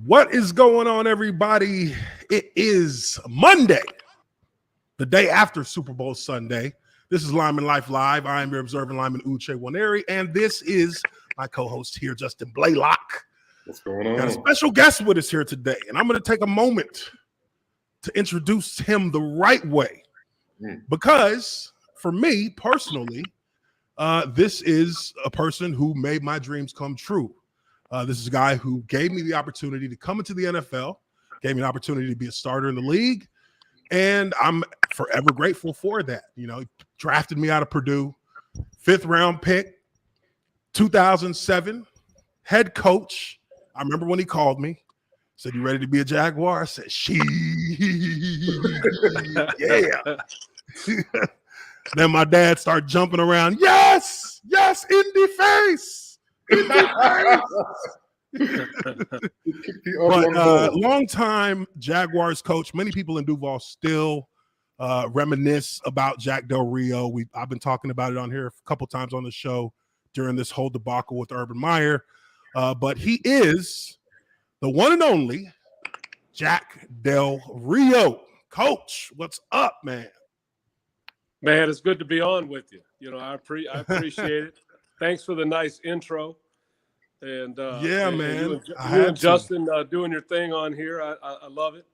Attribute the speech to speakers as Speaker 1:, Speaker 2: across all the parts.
Speaker 1: What is going on, everybody? It is Monday, the day after Super Bowl Sunday. This is Lineman Life Live. I am your observant lineman, Uche Waneri, and this is my co-host here, Justin Blaylock.
Speaker 2: What's going on?
Speaker 1: Got a special guest with us here today, and I'm going to take a moment to introduce him the right way. Because for me personally, this is a person who made my dreams come true. This is a guy who gave me the opportunity to come into the NFL, gave me an opportunity to be a starter in the league, and I'm forever grateful for that. You know, he drafted me out of Purdue, 5th round pick, 2007, head coach. I remember when he called me, said, "You ready to be a Jaguar?" I said, yeah. Then my dad started jumping around. Yes, in the face. But long time Jaguars coach. Many people in Duval still reminisce about Jack Del Rio. I've been talking about it on here a couple times on the show during this whole debacle with Urban Meyer. But he is the one and only Jack Del Rio. Coach, what's up, man?
Speaker 3: Man, it's good to be on with you. You know, I appreciate it. Thanks for the nice intro. And
Speaker 1: man,
Speaker 3: you and Justin doing your thing on here. I love it.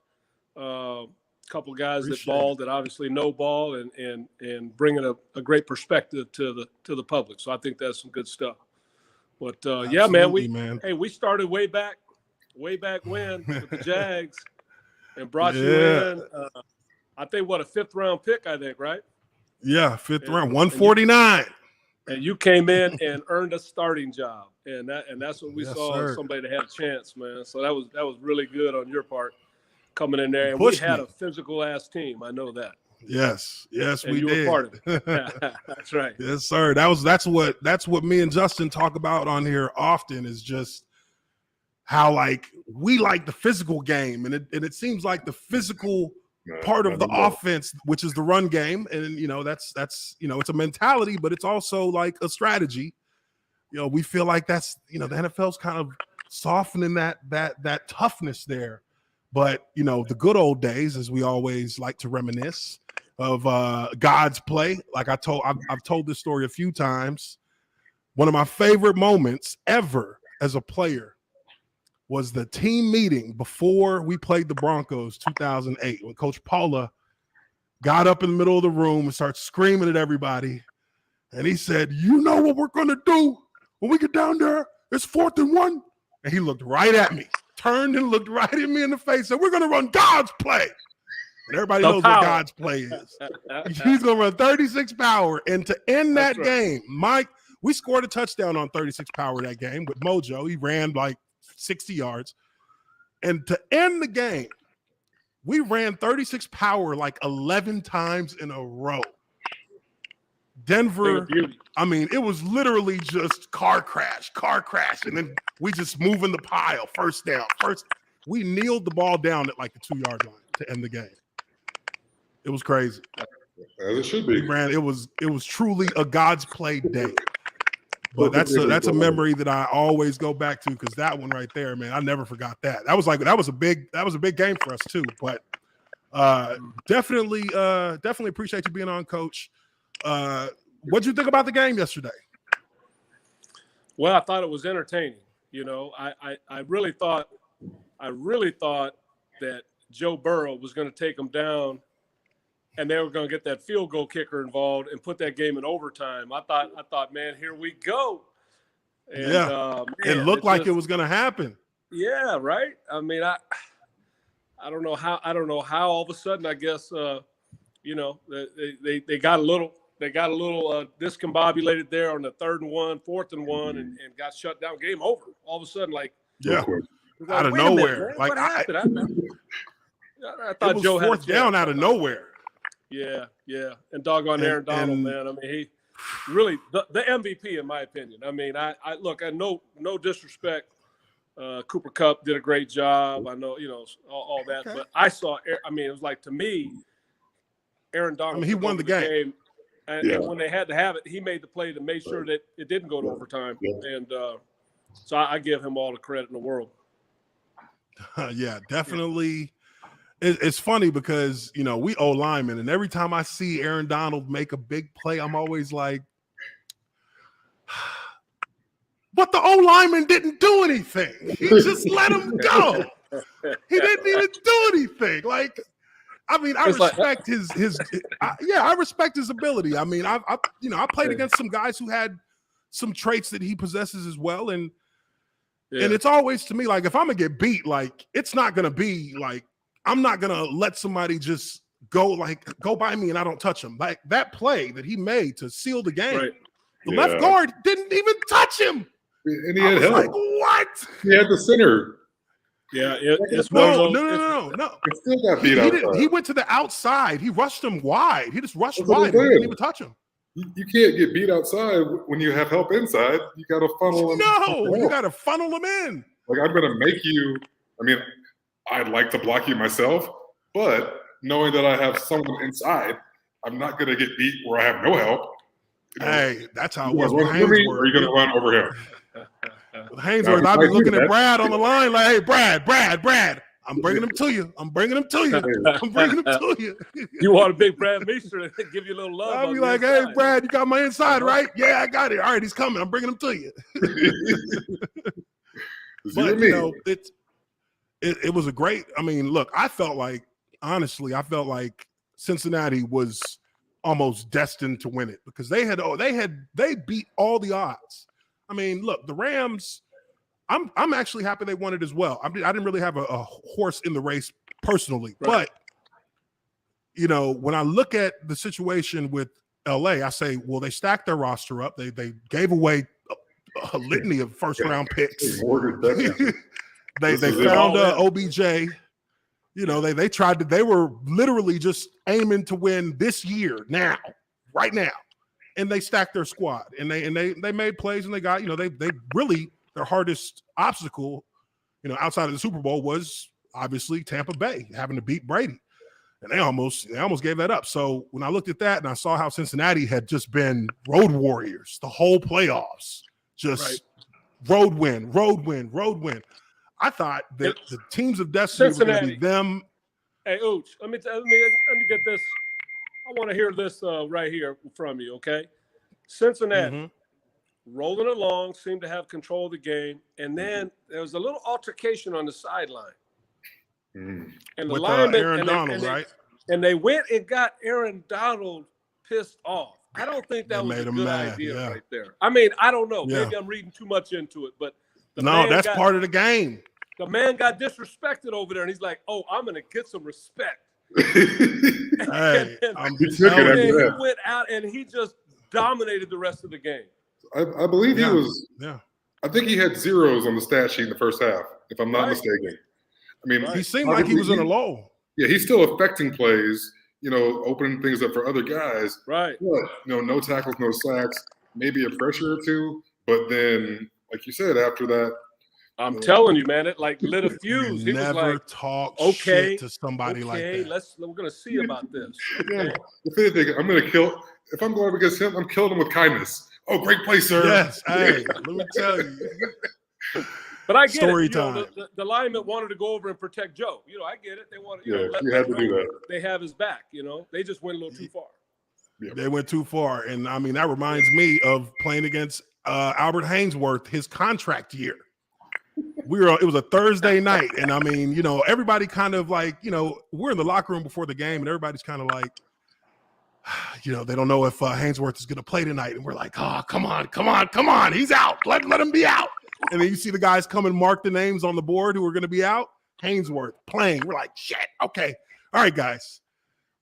Speaker 3: Couple guys that ball that obviously know ball and bringing a great perspective to the public. So I think that's some good stuff. But yeah, man, we started way back when with the Jags and brought you in. I think a 5th round pick, I think, right?
Speaker 1: Yeah, 5th round, 149.
Speaker 3: And you came in and earned a starting job, and that's what we saw.
Speaker 1: Sir.
Speaker 3: Somebody that had a chance, man. So that was really good on your part, coming in there. And we had a physical ass team. I know that.
Speaker 1: Yes,
Speaker 3: and
Speaker 1: we
Speaker 3: you
Speaker 1: did.
Speaker 3: were part of it. That's right.
Speaker 1: Yes, sir. That's what me and Justin talk about on here often, is just how we like the physical game, and it seems like the physical part of the offense, which is the run game, and that's it's a mentality, but it's also like a strategy. We feel like that's the NFL's kind of softening that toughness there. But the good old days, as we always like to reminisce of, God's play. Like I've told this story a few times. One of my favorite moments ever as a player was the team meeting before we played the Broncos 2008, when Coach Paula got up in the middle of the room and started screaming at everybody. And he said, "You know what we're going to do when we get down there? It's 4th and 1. And he looked right at me, turned and looked right at me in the face, and "We're going to run God's play." And everybody knows what God's play is. He's going to run 36 power. And to end that game, Mike, we scored a touchdown on 36 power that game with Mojo. He ran like 60 yards. And to end the game, we ran 36 power like 11 times in a row. Denver, I mean, it was literally just car crash. And then we just moving the pile, first down. We kneeled the ball down at like the 2-yard line to end the game. It was crazy.
Speaker 2: As it should be.
Speaker 1: It was truly a God's play day. But that's a memory that I always go back to, because that one right there, man, I never forgot that. That was a big game for us too. But definitely appreciate you being on, Coach. What'd you think about the game yesterday?
Speaker 3: Well, I thought it was entertaining. I really thought that Joe Burrow was going to take them down, and they were going to get that field goal kicker involved and put that game in overtime. I thought, man, here we go. And,
Speaker 1: it looked like it was going to happen. Yeah,
Speaker 3: right. I mean, I don't know how all of a sudden, I guess, they got a little discombobulated there on the 3rd and 1, 4th and 1, and got shut down. Game over. All of a sudden,
Speaker 1: out of nowhere.
Speaker 3: What happened? I thought Joe had
Speaker 1: 4th down out of nowhere.
Speaker 3: Yeah. And doggone Aaron Donald, man. I mean, he really the MVP in my opinion. I mean, I look, no disrespect. Cooper Kupp did a great job. I know, all that. Okay. But I saw, it was like, to me, Aaron Donald.
Speaker 1: He won the game.
Speaker 3: And when they had to have it, he made the play to make sure that it didn't go to overtime. Yeah. And so I give him all the credit in the world.
Speaker 1: Yeah, definitely. It's funny because, we owe linemen, and every time I see Aaron Donald make a big play, I'm always like, but the O-lineman didn't do anything. He just let him go. He didn't even do anything. Like, I mean, I respect I respect his ability. I mean, I played against some guys who had some traits that he possesses as well, and it's always, to me, like, if I'm gonna get beat, like, it's not gonna be like, I'm not gonna let somebody just go by me and I don't touch him. Like that play that he made to seal the game,
Speaker 3: Right.
Speaker 1: The left guard didn't even touch him,
Speaker 2: and he had help.
Speaker 1: Like, what?
Speaker 2: He had the center.
Speaker 3: Yeah, it's
Speaker 1: no.
Speaker 2: He still got beat outside.
Speaker 1: He went to the outside. He rushed him wide. He just rushed wide. He didn't even touch him.
Speaker 2: You can't get beat outside when you have help inside. You got to funnel him.
Speaker 1: No, you got to funnel him in.
Speaker 2: Like, I'm going to make you. I mean, I'd like to block you myself, but knowing that I have someone inside, I'm not going to get beat where I have no help.
Speaker 1: Hey, that's how it was with
Speaker 2: Haynesworth.
Speaker 1: Haynesworth.
Speaker 2: Or are you going to run over him?
Speaker 1: With Haynesworth, I've been looking at Brad on the line like, hey, Brad, I'm bringing him to you. I'm bringing him to you.
Speaker 3: You want a big Brad Meester to give you a little love.
Speaker 1: I'll be like, hey, Brad, you got my inside, right? Yeah, I got it. All right, he's coming. I'm bringing him to you. But, it was a great, I mean, look, I felt like Cincinnati was almost destined to win it because they beat all the odds. I mean, look, the Rams, I'm actually happy they won it as well. I didn't really have a horse in the race personally,
Speaker 3: right.
Speaker 1: But when I look at the situation with LA, I say, well, they stacked their roster up. They gave away a litany of first round picks. They found OBJ. They tried to. They were literally just aiming to win this year, right now, and they stacked their squad and they made plays and they got they really, their hardest obstacle, outside of the Super Bowl was obviously Tampa Bay having to beat Brady, and they almost gave that up. So when I looked at that and I saw how Cincinnati had just been road warriors the whole playoffs, just road win. I thought that the teams of destiny were going to be them.
Speaker 3: Hey, Ooch, let me get this. I want to hear this right here from you, okay? Cincinnati, rolling along, seemed to have control of the game, and then there was a little altercation on the sideline. And the
Speaker 1: with
Speaker 3: lineman,
Speaker 1: Aaron Donald, right?
Speaker 3: And they went and got Aaron Donald pissed off. I don't think that was a good idea right there. I mean, I don't know. Maybe I'm reading too much into it, but
Speaker 1: that's part of the game.
Speaker 3: The man got disrespected over there, and he's like, "Oh, I'm going to get some respect."
Speaker 1: Hey,
Speaker 3: he went out and he just dominated the rest of the game.
Speaker 2: I believe he was. Yeah, I think he had zeros on the stat sheet in the first half, if I'm not mistaken. I mean,
Speaker 1: he seemed like he was in a low.
Speaker 2: Yeah, he's still affecting plays. Opening things up for other guys.
Speaker 3: Right.
Speaker 2: But no tackles, no sacks, maybe a pressure or two, but then, like you said, after that.
Speaker 3: I'm telling you, man, it lit a fuse.
Speaker 1: He
Speaker 3: never was like,
Speaker 1: talk shit to somebody like that.
Speaker 3: We're going to see about this.
Speaker 2: Okay. If anything, I'm going to kill. If I'm going against him, I'm killing him with kindness. Oh, great play, sir.
Speaker 1: Yes. Hey, let me tell you.
Speaker 3: But I get
Speaker 1: Story
Speaker 3: it.
Speaker 1: time.
Speaker 3: The lineman wanted to go over and protect Joe. I get it. They wanted.
Speaker 2: You had to do that.
Speaker 3: They have his back. They just went a little too far.
Speaker 1: Yeah. They went too far, and I mean that reminds me of playing against Albert Haynesworth his contract year. It was a Thursday night, and I mean, everybody kind of like, we're in the locker room before the game, and everybody's kind of like, they don't know if Haynesworth is going to play tonight, and we're like, oh, come on, he's out. Let him be out. And then you see the guys come and mark the names on the board who are going to be out. Haynesworth playing. We're like, shit, okay, all right, guys.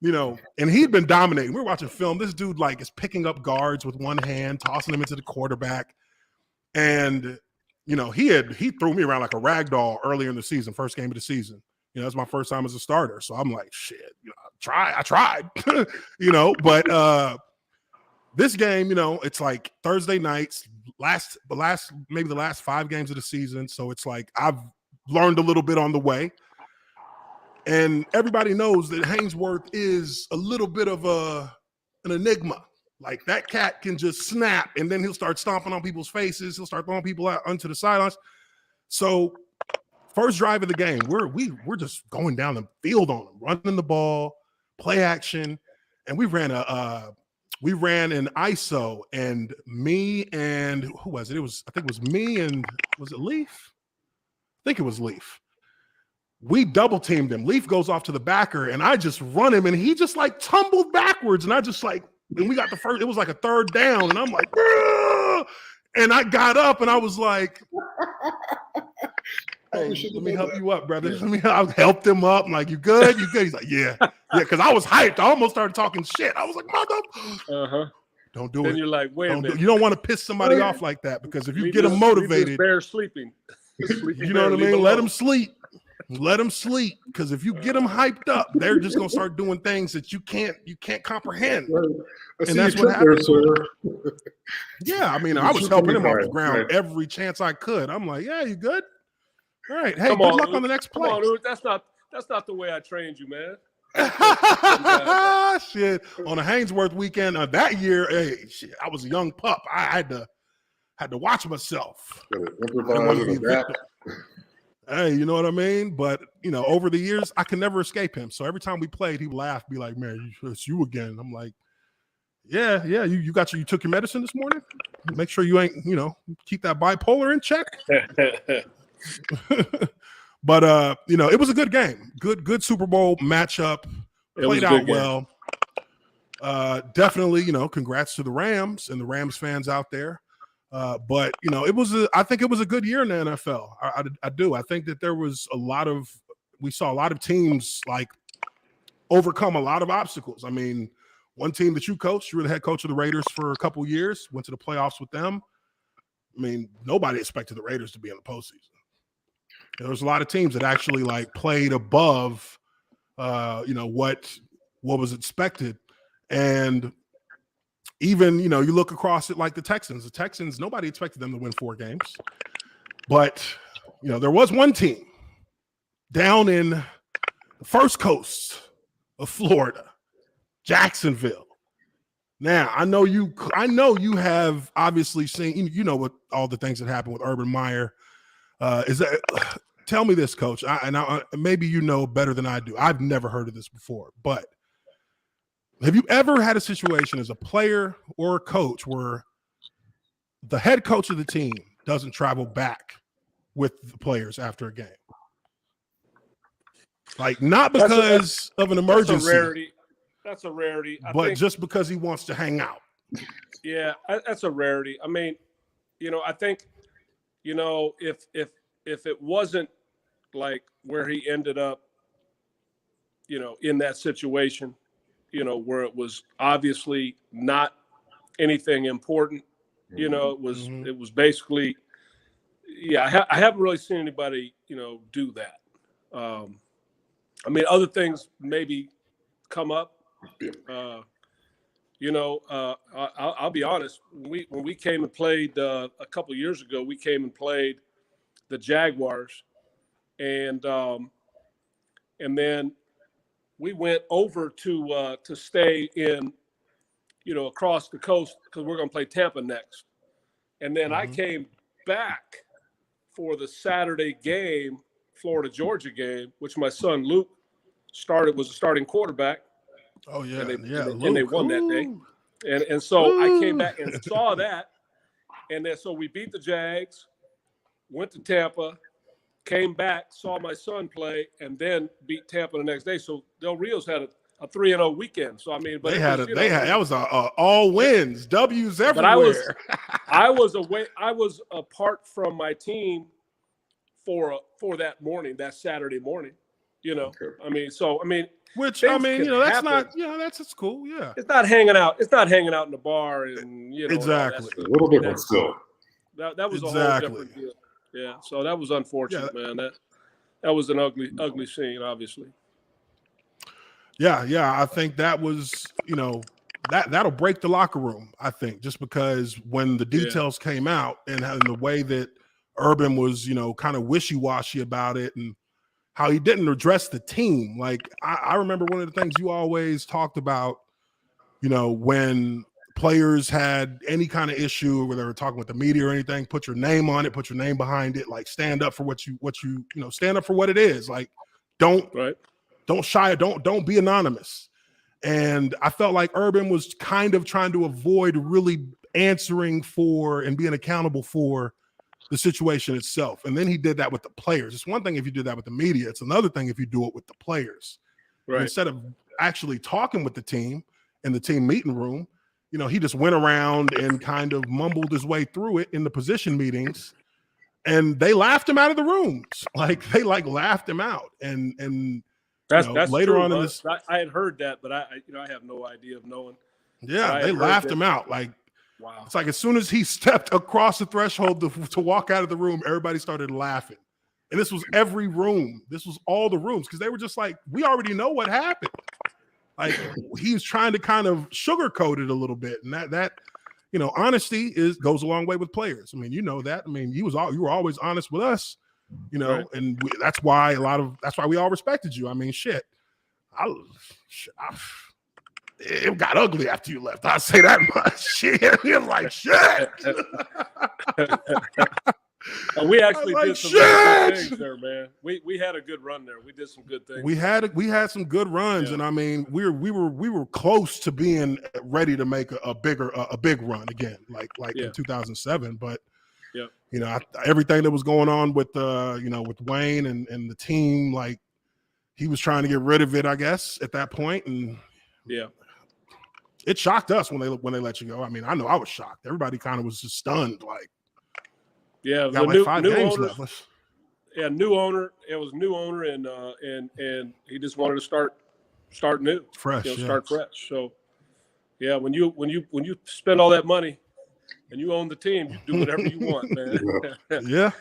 Speaker 1: And he'd been dominating. We were watching film. This dude is picking up guards with one hand, tossing them into the quarterback, and. He threw me around like a rag doll earlier in the season, first game of the season. That's my first time as a starter. So I'm like, shit, I tried, but this game, it's like Thursday nights, the last 5 games of the season. So it's like, I've learned a little bit on the way, and everybody knows that Haynesworth is a little bit of an enigma. Like that cat can just snap, and then he'll start stomping on people's faces. He'll start throwing people out onto the sidelines. So First drive of the game, we're just going down the field on them, running the ball, play action, and we ran an ISO, and me and who was it? I think it was me and was it Leaf? I think it was Leaf. We double teamed him. Leaf goes off to the backer, and I just run him, and he just like tumbled backwards, and I just like, and we got the first. It was like a third down, and I'm like, "Ugh!" And I got up, and I was like, "Hey, let me help you up, brother. I helped him up. I'm like, you good? You good?" He's like, yeah, because I was hyped. I almost started talking shit. I was like, mother, don't do it.
Speaker 3: Then you're like, wait a minute.
Speaker 1: You don't want to piss somebody off like that, because if you get them motivated,
Speaker 3: bear sleeping.
Speaker 1: You know what I mean? Let them sleep. Let them sleep, because if you get them hyped up, they're just gonna start doing things that you can't comprehend, and that's what happened. Yeah, I mean, I was helping him off the ground every chance I could. I'm like, yeah, you good? All right, hey, good luck on the next play.
Speaker 3: Come on, that's not the way I trained you, man.
Speaker 1: Shit, on a Haynesworth weekend that year, hey, shit, I was a young pup. I had to watch myself. Hey, you know what I mean? But, you know, over the years, I can never escape him. So every time we played, he would laugh, be like, man, it's you again. I'm like, yeah, you took your medicine this morning? Make sure you ain't, you know, keep that bipolar in check. But, you know, it was a good game. Good Super Bowl matchup. Played out well. Definitely, you know, congrats to the Rams and the Rams fans out there. But you know, I think it was a good year in the NFL. I do. I think that we saw a lot of teams like overcome a lot of obstacles. I mean, one team that you coached, you were the head coach of the Raiders for a couple years, went to the playoffs with them. I mean, nobody expected the Raiders to be in the postseason. There was a lot of teams that actually like played above, you know, what was expected. And even, you know, you look across it like the Texans, nobody expected them to win 4 games. But, you know, there was one team down in the first coast of Florida, Jacksonville. Now, I know you have obviously seen, you know, what all the things that happened with Urban Meyer. Tell me this, Coach, maybe you know better than I do. I've never heard of this before, but have you ever had a situation as a player or a coach where the head coach of the team doesn't travel back with the players after a game? Like, not because of an emergency.
Speaker 3: That's a rarity.
Speaker 1: But just because he wants to hang out.
Speaker 3: Yeah, that's a rarity. I mean, you know, I think, you know, if it wasn't like where he ended up, you know, in that situation, you know, where it was obviously not anything important, you know, it was basically, yeah, I haven't really seen anybody, you know, do that. I mean, other things maybe come up, you know, I'll be honest. When we came and played a couple of years ago, we came and played the Jaguars, and then we went over to stay in, you know, across the coast because we're going to play Tampa next. And then I came back for the Saturday game, Florida-Georgia game, which my son Luke was a starting quarterback.
Speaker 1: Oh, yeah.
Speaker 3: And they won that day. And so I came back and saw that. And then so we beat the Jags, went to Tampa, came back, saw my son play, and then beat Tampa the next day. So Del Rio's had a 3-0 weekend. So I mean, but that was all wins, W's everywhere. But I was apart from my team for that morning, that Saturday morning. You know, okay.
Speaker 1: Which I mean, you know, that's happen. Not, you know, that's cool. Yeah,
Speaker 3: it's not hanging out. It's not hanging out in the bar and you know
Speaker 1: exactly
Speaker 2: a little different still.
Speaker 3: That was a whole different deal. Yeah, so that was unfortunate, man. That was an ugly scene, obviously.
Speaker 1: Yeah, I think that was, you know, that'll break the locker room. I think just because when the details came out and the way that Urban was, you know, kind of wishy-washy about it and how he didn't address the team. Like I remember one of the things you always talked about, you know, when players had any kind of issue where they were talking with the media or anything, put your name on it, put your name behind it, like stand up for what you stand up for what it is. Like don't shy, don't be anonymous. And I felt like Urban was kind of trying to avoid really answering for and being accountable for the situation itself. And then he did that with the players. It's one thing if you do that with the media. It's another thing if you do it with the players. Right. And instead of actually talking with the team in the team meeting room, he just went around and kind of mumbled his way through it in the position meetings, and they laughed him out of the rooms. Like they laughed him out. And
Speaker 3: that's
Speaker 1: later
Speaker 3: true,
Speaker 1: on in this,
Speaker 3: I had heard that, but I have no idea of knowing.
Speaker 1: Yeah, they laughed him out. Like,
Speaker 3: wow.
Speaker 1: It's like as soon as he stepped across the threshold to walk out of the room, everybody started laughing. And this was every room. This was all the rooms because they were just like, we already know what happened. Like he was trying to kind of sugarcoat it a little bit, and that honesty goes a long way with players. I mean, you know that. I mean, you were always honest with us,
Speaker 3: right.
Speaker 1: and that's why we all respected you. I mean, shit, it got ugly after you left. I'll say that much. Shit, you're like shit.
Speaker 3: We actually did some good things there, man. We had a good run there. We did some good things.
Speaker 1: We had some good runs, and I mean, we were close to being ready to make a big run again, like in 2007. But everything that was going on with with Wayne and the team, like he was trying to get rid of it, I guess, at that point, and it shocked us when they let you go. I mean, I know I was shocked. Everybody kind of was just stunned, like.
Speaker 3: Yeah,
Speaker 1: got like 5 games left.
Speaker 3: Yeah, new owner. It was new owner, and he just wanted to start new,
Speaker 1: fresh,
Speaker 3: start fresh. So, yeah, when you spend all that money and you own the team, you do whatever you want, man.
Speaker 1: Yeah,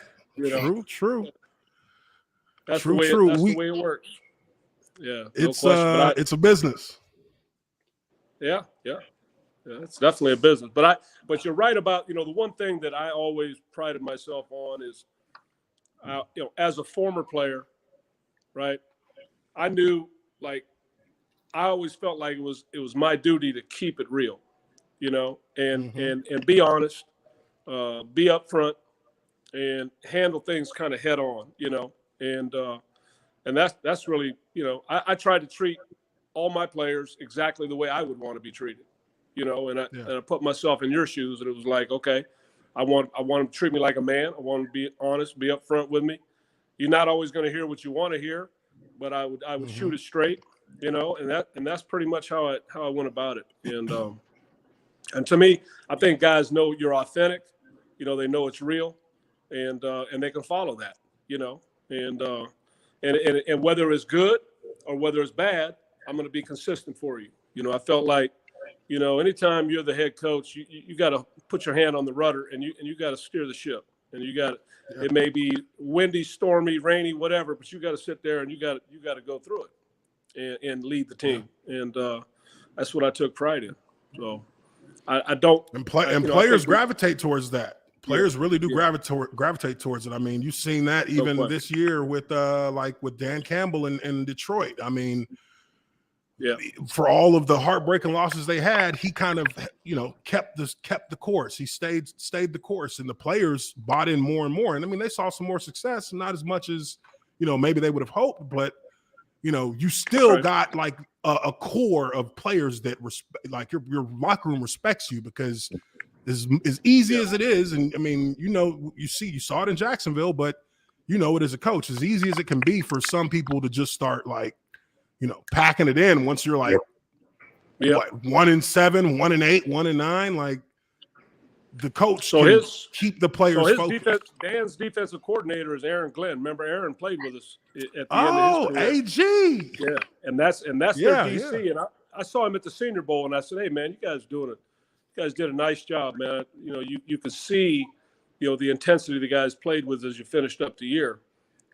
Speaker 1: true.
Speaker 3: That's
Speaker 1: true.
Speaker 3: The way it works. Yeah,
Speaker 1: it's a business.
Speaker 3: Yeah. Yeah, it's definitely a business. But you're right about, the one thing that I always prided myself on is, as a former player, right, I knew, like, I always felt like it was my duty to keep it real, and be honest, be upfront, and handle things kind of head on, and that's really, I tried to treat all my players exactly the way I would want to be treated. And I put myself in your shoes, and it was like, okay, I want them to treat me like a man. I want them to be honest, be upfront with me. You're not always going to hear what you want to hear, but I would shoot it straight, and that's pretty much how I went about it. And to me, I think guys know you're authentic. They know it's real, and they can follow that. And whether it's good or whether it's bad, I'm going to be consistent for you. I felt like. Anytime you're the head coach, you got to put your hand on the rudder and you got to steer the ship. And it may be windy, stormy, rainy, whatever, but you got to sit there and you got to go through it and lead the team. And that's what I took pride in. So I don't.
Speaker 1: And players gravitate towards that. Players really do gravitate towards it. I mean, you've seen that even this year with Dan Campbell in Detroit. I mean. Yeah, for all of the heartbreaking losses they had, he kind of, kept the course. He stayed the course, and the players bought in more and more. And I mean, they saw some more success, not as much as, maybe they would have hoped, but, you still got like a core of players that like your locker room respects you because as easy as it is. And I mean, you saw it in Jacksonville, but it as a coach, as easy as it can be for some people to just start like, packing it in once you're like, 1-7, 1-8, 1-9, like the coach keep the players focused.
Speaker 3: Dan's defensive coordinator is Aaron Glenn. Remember, Aaron played with us at the end of his
Speaker 1: AG.
Speaker 3: career. Yeah, and that's their DC. Yeah. And I saw him at the Senior Bowl, and I said, "Hey, man, you guys did a nice job, man. You could see, the intensity the guys played with as you finished up the year."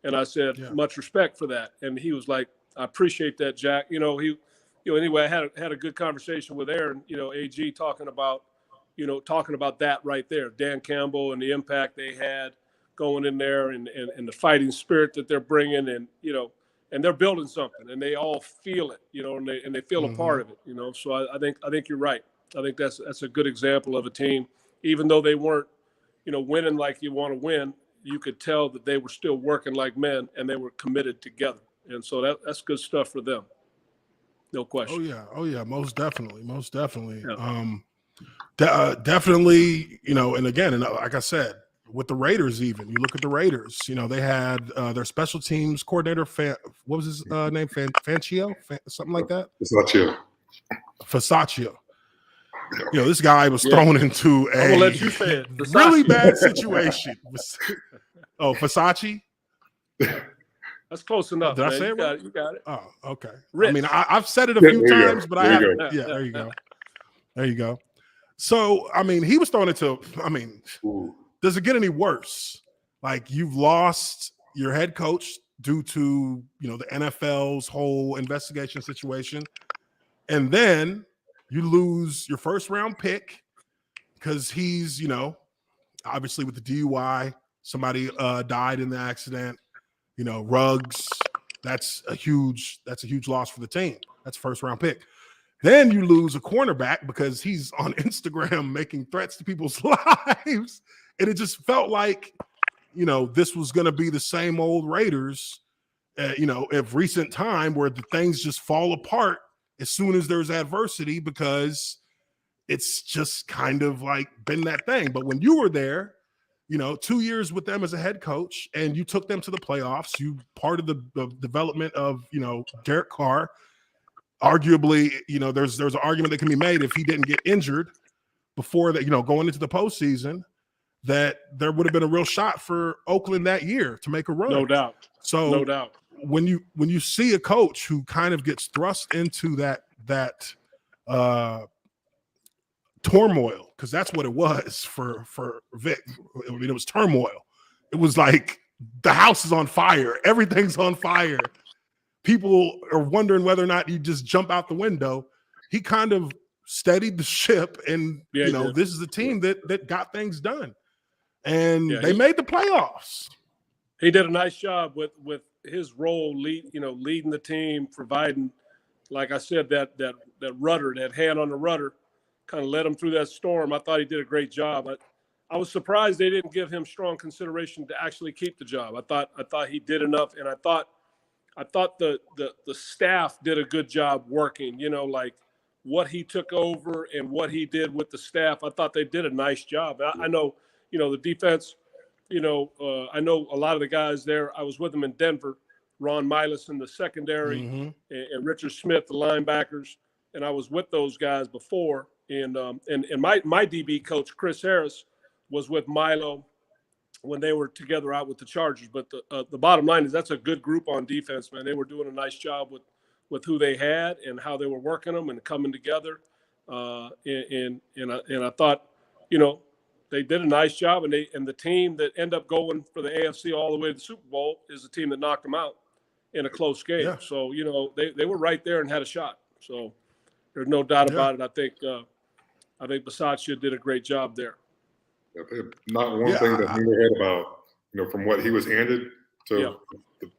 Speaker 3: And I said, "Much respect for that." And he was like, I appreciate that, Jack. Anyway, I had a good conversation with Aaron, AG talking about that right there, Dan Campbell and the impact they had going in there and the fighting spirit that they're bringing and they're building something and they all feel it, and they feel a part of it, So I think you're right. I think that's a good example of a team, even though they weren't, winning like you want to win. You could tell that they were still working like men and they were committed together. And so that's good stuff for them. No question.
Speaker 1: Oh yeah. Most definitely.
Speaker 3: Yeah.
Speaker 1: Definitely, and again, and like I said, with the Raiders, even you look at the Raiders, they had their special teams coordinator, what was his name? Fancio? Something like that? Fasaccio. This guy was thrown into a really bad situation. Oh, Versace?
Speaker 3: That's close enough.
Speaker 1: Did
Speaker 3: man.
Speaker 1: I say it right?
Speaker 3: You got it.
Speaker 1: Oh, okay.
Speaker 3: Rich.
Speaker 1: I mean, I've said it a few times, but I haven't.
Speaker 2: Go.
Speaker 1: Yeah, there you go. There you go. So, I mean, he was thrown into, does it get any worse? Like, you've lost your head coach due to, the NFL's whole investigation situation. And then you lose your first round pick because he's, obviously with the DUI, somebody died in the accident, Ruggs. That's a huge loss for the team. That's a first round pick. Then you lose a cornerback because he's on Instagram making threats to people's lives. And it just felt like, this was going to be the same old Raiders, of recent time where the things just fall apart as soon as there's adversity because it's just kind of like been that thing. But when you were there, 2 years with them as a head coach and you took them to the playoffs, you part of the development of, Derek Carr. Arguably, there's an argument that can be made if he didn't get injured before that, going into the postseason, that there would have been a real shot for Oakland that year to make a run.
Speaker 3: No doubt.
Speaker 1: So
Speaker 3: no doubt.
Speaker 1: When you see a coach who kind of gets thrust into that turmoil, because that's what it was for Vic. I mean, it was turmoil. It was like the house is on fire. Everything's on fire. People are wondering whether or not you just jump out the window. He kind of steadied the ship, and this is a team that got things done, and they made the playoffs.
Speaker 3: He did a nice job with his role, leading the team, providing, like I said, that rudder, that hand on the rudder, kind of led him through that storm. I thought he did a great job. I was surprised they didn't give him strong consideration to actually keep the job. I thought he did enough, and I thought the staff did a good job working, like what he took over and what he did with the staff. I thought they did a nice job. I know, the defense, I know a lot of the guys there. I was with them in Denver, Ron Milas in the secondary and Richard Smith, the linebackers. And I was with those guys before. And my DB coach, Chris Harris, was with Milo when they were together out with the Chargers. But the bottom line is that's a good group on defense, man. They were doing a nice job with who they had and how they were working them and coming together. And I thought, they did a nice job. And the team that ended up going for the AFC all the way to the Super Bowl is the team that knocked them out in a close game. Yeah. So, they were right there and had a shot. So there's no doubt about it. I think Bisaccia did a great job there.
Speaker 2: Not one thing that Meyer had about, from what he was handed to the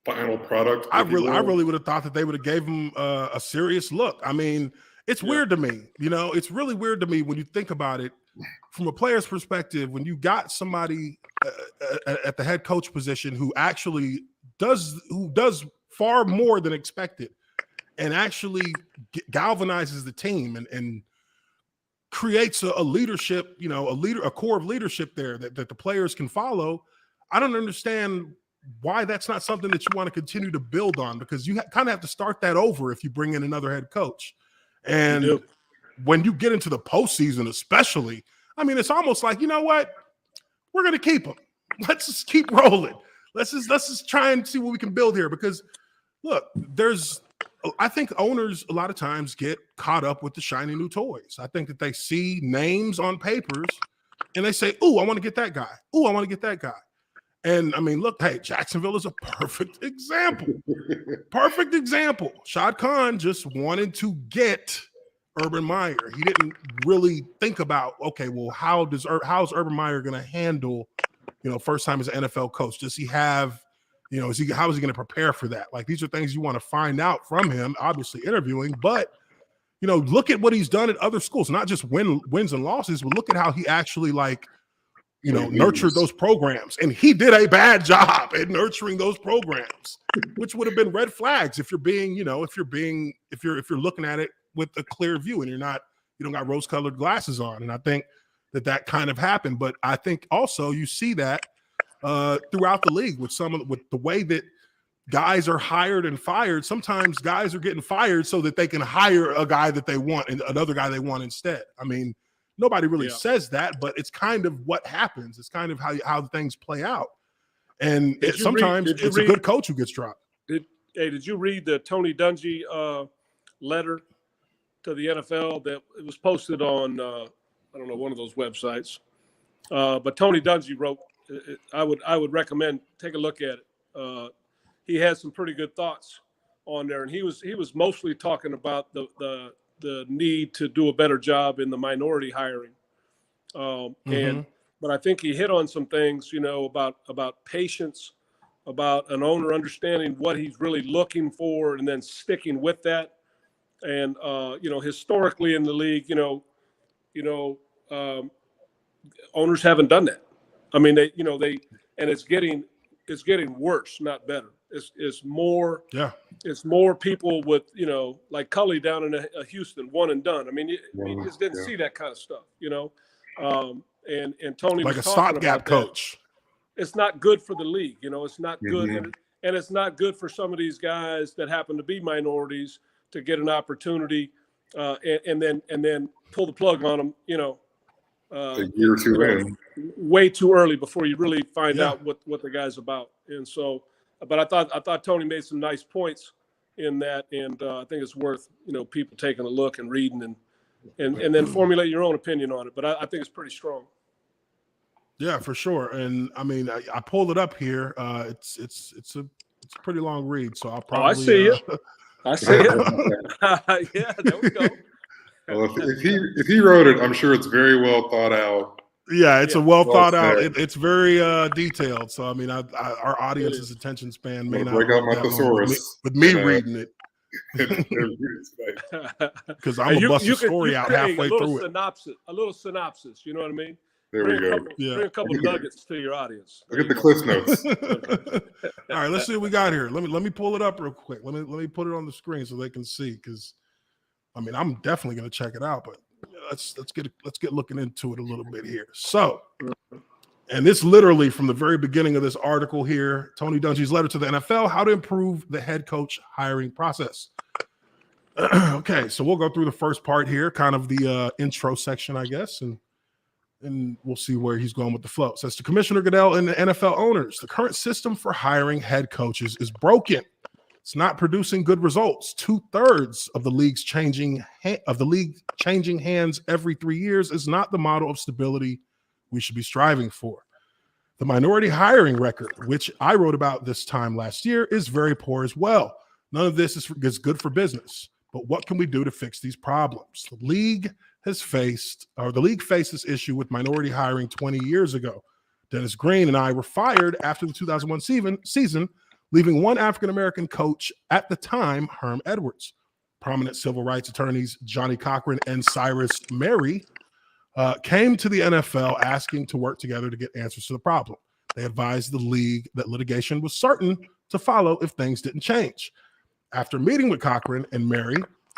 Speaker 2: final product.
Speaker 1: I really would have thought that they would have gave him a serious look. I mean, it's weird to me. It's really weird to me when you think about it from a player's perspective, when you got somebody at the head coach position who actually does far more than expected and actually galvanizes the team and creates a leadership, a core of leadership there that the players can follow. I don't understand why that's not something that you want to continue to build on, because you kind of have to start that over if you bring in another head coach. And when you get into the postseason, especially, I mean, it's almost like, you know what? We're going to keep him. Let's just keep rolling. Let's just try and see what we can build here, because look, I think owners a lot of times get caught up with the shiny new toys. I think that they see names on papers and they say, "Ooh, I want to get that guy. Ooh, I want to get that guy." And I mean, look, hey, Jacksonville is a perfect example. Perfect example. Shad Khan just wanted to get Urban Meyer. He didn't really think about, okay, well, how's Urban Meyer going to handle, first time as an NFL coach? Does he have, how is he going to prepare for that? Like, these are things you want to find out from him, obviously interviewing, but, look at what he's done at other schools, not just wins and losses, but look at how he actually nurtured those programs. And he did a bad job at nurturing those programs, which would have been red flags if you're being, if you're looking at it with a clear view and you don't got rose-colored glasses on. And I think that kind of happened. But I think also you see that throughout the league with the way that guys are hired and fired. Sometimes guys are getting fired so that they can hire a guy that they want and another guy they want instead. I mean, nobody really says that, but it's kind of what happens. It's kind of how things play out. And sometimes it's a good coach who gets dropped.
Speaker 3: Did you read the Tony Dungy letter to the NFL that it was posted on, I don't know, one of those websites? But Tony Dungy wrote, I would recommend take a look at it. He had some pretty good thoughts on there, and he was mostly talking about the need to do a better job in the minority hiring. But I think he hit on some things, about patience, about an owner understanding what he's really looking for and then sticking with that. And, historically in the league, owners haven't done that. I mean, and it's getting worse, not better. It's more people with, like Cully down in Houston, one and done. I mean, you just didn't see that kind of stuff, and Tony
Speaker 1: like
Speaker 3: was
Speaker 1: a
Speaker 3: talking
Speaker 1: stopgap
Speaker 3: about
Speaker 1: coach.
Speaker 3: It's not good for the league. It's not good. And it's not good for some of these guys that happen to be minorities to get an opportunity and then pull the plug on them,
Speaker 2: a year or two in,
Speaker 3: way too early before you really find out what the guy's about. And so, but I thought Tony made some nice points in that, and I think it's worth people taking a look and reading and then formulate your own opinion on it. But I think it's pretty strong.
Speaker 1: Yeah, for sure. And I mean, I pulled it up here. It's a pretty long read, so I'll probably.
Speaker 3: I see it. I see it. Yeah, there we go.
Speaker 2: Well, if he wrote it, I'm sure it's very well thought out.
Speaker 1: Yeah, it's a well thought out. It's very detailed. So I mean, our audience's attention span may not
Speaker 2: break out my thesaurus
Speaker 1: with me reading it. Because I'm gonna bust the story out halfway through it.
Speaker 3: A little synopsis. You know what I mean?
Speaker 2: There we go.
Speaker 3: Bring a couple nuggets to your audience.
Speaker 2: Look at the Cliff Notes.
Speaker 1: All right, let's see what we got here. Let me pull it up real quick. Let me put it on the screen so they can see. Because I mean, I'm definitely gonna check it out, but let's get looking into it a little bit here. So, and this literally from the very beginning of this article here, Tony Dungy's letter to the NFL: how to improve the head coach hiring process. Okay, so we'll go through the first part here, kind of the intro section, I guess, and we'll see where he's going with the flow. It says to Commissioner Goodell and the NFL owners, the current system for hiring head coaches is broken. It's not producing good results. 2/3 of the league's changing hands every 3 years is not the model of stability we should be striving for. The minority hiring record, which I wrote about this time last year, is very poor as well. None of this is good for business. But what can we do to fix these problems? The league faced this issue with minority hiring 20 years ago. Dennis Green and I were fired after the 2001 season, leaving one African-American coach at the time, Herm Edwards. Prominent civil rights attorneys Johnny Cochran and Cyrus Mary came to the NFL asking to work together to get answers to the problem. They advised the league that litigation was certain to follow if things didn't change. After meeting with Cochran and Mary,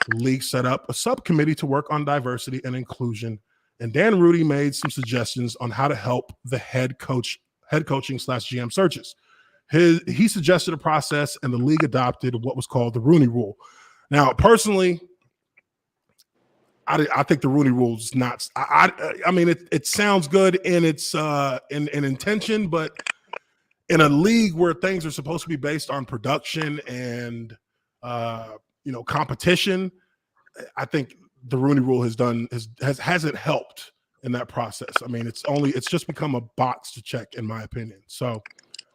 Speaker 1: the league set up a subcommittee to work on diversity and inclusion, and Dan Rudy made some suggestions on how to help the head coaching/GM searches. He suggested a process, and the league adopted what was called the Rooney Rule. Now, personally, I think the Rooney Rule is not. I mean, it sounds good in its in intention, but in a league where things are supposed to be based on production and competition, I think the Rooney Rule hasn't helped in that process. I mean, it's just become a box to check, in my opinion. So,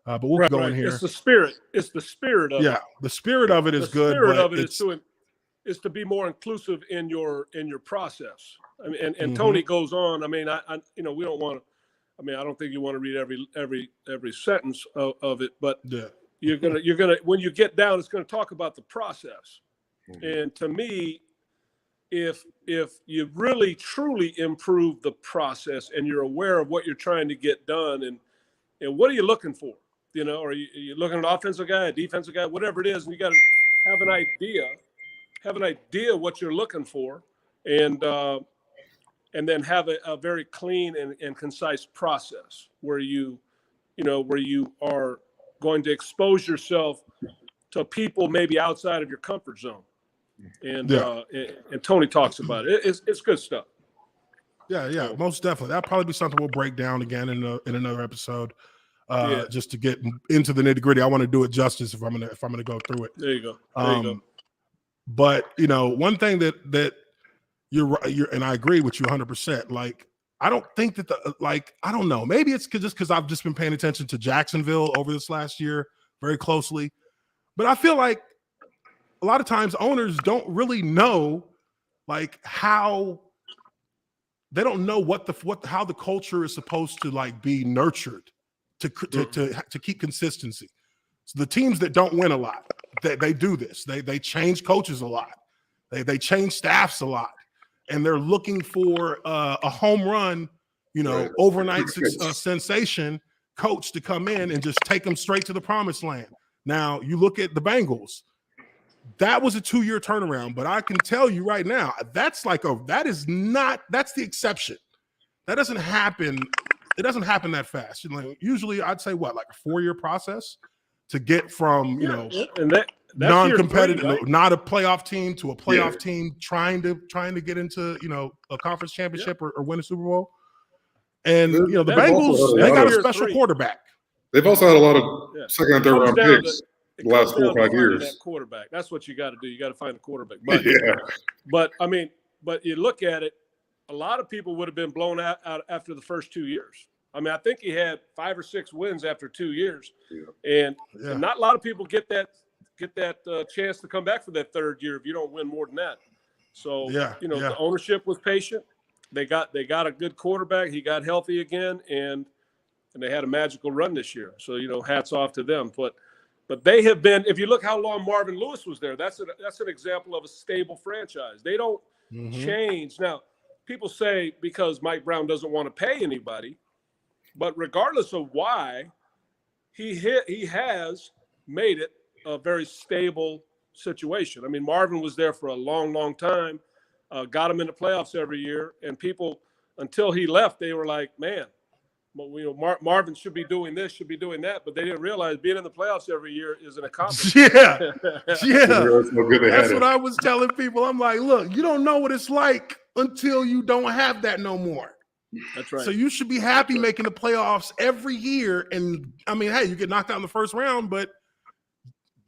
Speaker 1: but we'll go in here.
Speaker 3: It's the spirit. It's the spirit of it.
Speaker 1: Yeah, the spirit of it is good.
Speaker 3: The spirit of it is to be more inclusive in your process. I mean, and Tony goes on. I mean, we don't want to. I mean, I don't think you want to read every sentence of it, but
Speaker 1: yeah.
Speaker 3: You're gonna when you get down, it's gonna talk about the process. And to me, if you really truly improve the process and you're aware of what you're trying to get done and what are you looking for, you know, are you looking at an offensive guy, a defensive guy, whatever it is, and you got to have an idea what you're looking for, and then have a very clean and concise process where you are going to expose yourself to people maybe outside of your comfort zone. And Tony talks about it. It's good stuff.
Speaker 1: Yeah, most definitely. That'll probably be something we'll break down again in another episode, just to get into the nitty gritty. I want to do it justice if I'm gonna go through it.
Speaker 3: There you go.
Speaker 1: But one thing that you're and I agree with you 100%. Like, I don't think that I don't know. Maybe it's because I've just been paying attention to Jacksonville over this last year very closely, but I feel like a lot of times owners don't really know how they don't know how the culture is supposed to be nurtured to keep consistency. So the teams that don't win a lot, they do this. They change coaches a lot. They change staffs a lot, and they're looking for a home run, overnight sensation coach to come in and just take them straight to the promised land. Now you look at the Bengals. That was a 2-year turnaround, but I can tell you right now, that's the exception. That doesn't happen. It doesn't happen that fast. Usually I'd say a 4-year process to get from,
Speaker 3: and that's
Speaker 1: non-competitive,
Speaker 3: right?
Speaker 1: Not a playoff team to a playoff team trying to get into, a conference championship or win a Super Bowl. And, the Bengals, they got a special quarterback.
Speaker 2: They've also had a lot of second and third round picks. The last 4 or 5 years.
Speaker 3: That quarterback. That's what you got to do. You got to find a quarterback. But but you look at it, a lot of people would have been blown out after the first 2 years. I mean, I think he had 5 or 6 wins after 2 years, and not a lot of people get that chance to come back for that third year if you don't win more than that. So the ownership was patient. They got a good quarterback. He got healthy again, and they had a magical run this year. So hats off to them. But they have been, if you look how long Marvin Lewis was there, that's an example of a stable franchise. They don't change. Now, people say because Mike Brown doesn't want to pay anybody, but regardless of why, he has made it a very stable situation. I mean, Marvin was there for a long, long time, got him in the playoffs every year, and people, until he left, they were like, man, Marvin should be doing this, should be doing that, but they didn't realize being in the playoffs every year is an accomplishment.
Speaker 1: That's what I was telling people. I'm like, look, you don't know what it's like until you don't have that no more.
Speaker 3: That's right.
Speaker 1: So you should be happy making the playoffs every year. And I mean, hey, you get knocked out in the first round, but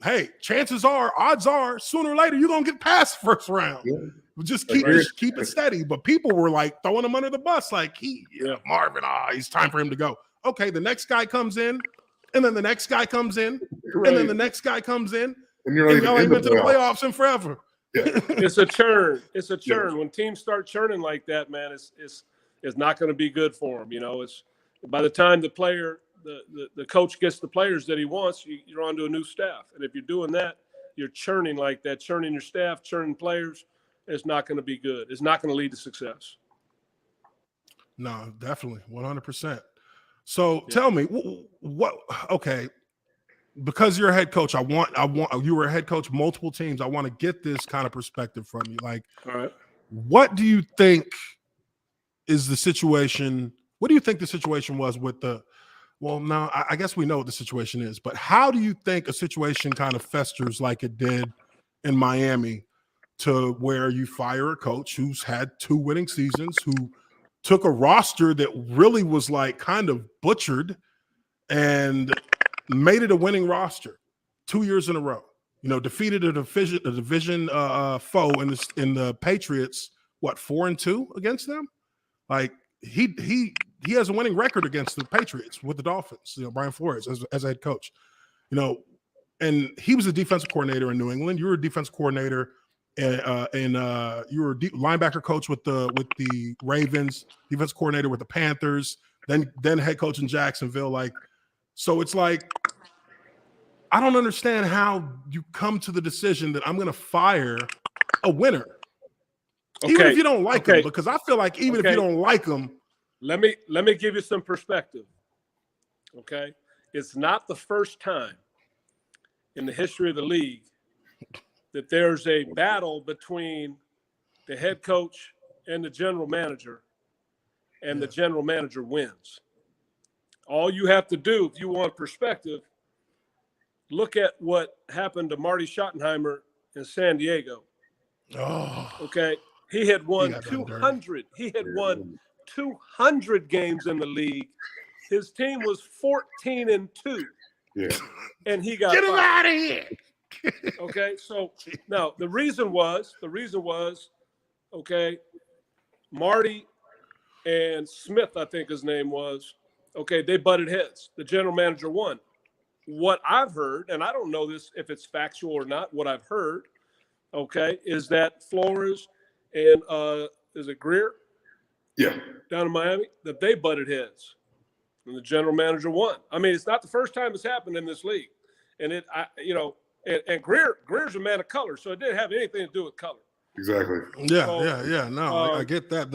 Speaker 1: hey, odds are, sooner or later you're gonna get past the first round. Yeah. Just keep it steady. But people were throwing him under the bus, Marvin, it's time for him to go. Okay, the next guy comes in, and then the next guy comes in, and then the next guy comes in, and y'all ain't been to the playoffs in forever.
Speaker 2: Yeah.
Speaker 3: It's a churn. It's a churn. Yeah. When teams start churning like that, man, it's not going to be good for them. It's by the time the player, the coach gets the players that he wants, you're on to a new staff. And if you're doing that, you're churning like that, churning your staff, churning players. It's not going to be good. It's not going to lead to success.
Speaker 1: No, definitely, 100%. So tell me, what? Okay, because you're a head coach, I want. You were a head coach, multiple teams. I want to get this kind of perspective from you. All
Speaker 3: right,
Speaker 1: what do you think is the situation? What do you think the situation was with the? Well, no, I guess we know what the situation is, but how do you think a situation kind of festers like it did in Miami? To where you fire a coach who's had 2 winning seasons, who took a roster that really was kind of butchered and made it a winning roster 2 years in a row. Defeated a division foe in the Patriots. 4-2 against them? He has a winning record against the Patriots with the Dolphins. Brian Flores as a head coach. And he was a defensive coordinator in New England. You were a defensive coordinator. And you were linebacker coach with the Ravens, defense coordinator with the Panthers, then head coach in Jacksonville. So it's I don't understand how you come to the decision that I'm going to fire a winner Even if you don't like them, because I feel like even if you don't like them.
Speaker 3: Let me give you some perspective. Okay. It's not the first time in the history of the league that there's a battle between the head coach and the general manager, and the general manager wins. All you have to do, if you want perspective, look at what happened to Marty Schottenheimer in San Diego.
Speaker 1: Oh,
Speaker 3: okay. He had won 200. He had won 200 games in the league. His team was 14-2.
Speaker 2: Yeah.
Speaker 3: And he got
Speaker 1: get him
Speaker 3: fired.
Speaker 1: out of here.
Speaker 3: Okay. So now the reason was, okay, Marty and Smith, I think his name was, okay, they butted heads. The general manager won. What I've heard, and I don't know this if it's factual or not, what I've heard, okay, is that Flores and is it Greer?
Speaker 2: Yeah.
Speaker 3: Down in Miami, that they butted heads. And the general manager won. I mean, it's not the first time it's happened in this league. And and Greer's a man of color, so it didn't have anything to do with color.
Speaker 2: Exactly.
Speaker 1: Yeah. No, I get that.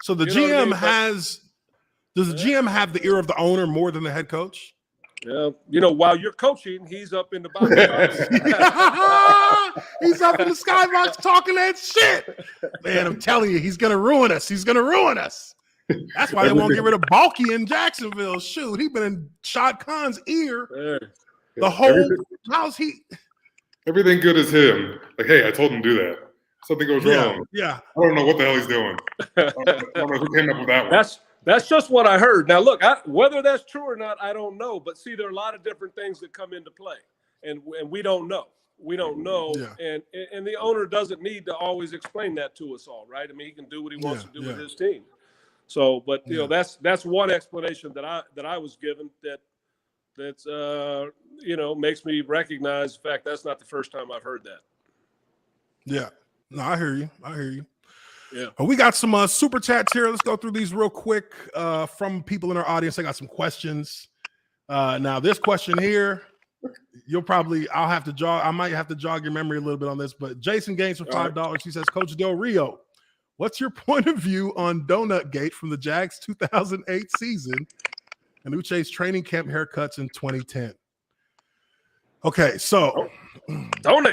Speaker 1: So the
Speaker 3: you know
Speaker 1: GM
Speaker 3: what I mean?
Speaker 1: does the GM have the ear of the owner more than the head coach?
Speaker 3: Yeah, while you're coaching, he's up in the box.
Speaker 1: He's up in the skybox talking that shit. Man, I'm telling you, he's gonna ruin us. He's gonna ruin us. That's why they won't get rid of Balky in Jacksonville. Shoot, he's been in Shad Khan's ear the whole. How's he?
Speaker 2: Everything good is him. Like, hey, I told him to do that. Something goes wrong.
Speaker 1: Yeah.
Speaker 2: I don't know what the hell he's doing. I don't know who came up with that one.
Speaker 3: That's just what I heard. Now, look, whether that's true or not, I don't know. But see, there are a lot of different things that come into play, and we don't know. We don't know, and the owner doesn't need to always explain that to us all, right? I mean, he can do what he wants to do with his team. So, but that's one explanation that I was given that's makes me recognize the fact that's not the first time I've heard that.
Speaker 1: Yeah, no, I hear you.
Speaker 3: Yeah.
Speaker 1: We got some super chats here. Let's go through these real quick from people in our audience. I got some questions. Now, this question here, I might have to jog your memory a little bit on this, but Jason Gaines for $5. He says, Coach Del Rio, what's your point of view on Donut Gate from the Jags 2008 season and Uche's training camp haircuts in 2010? Okay, so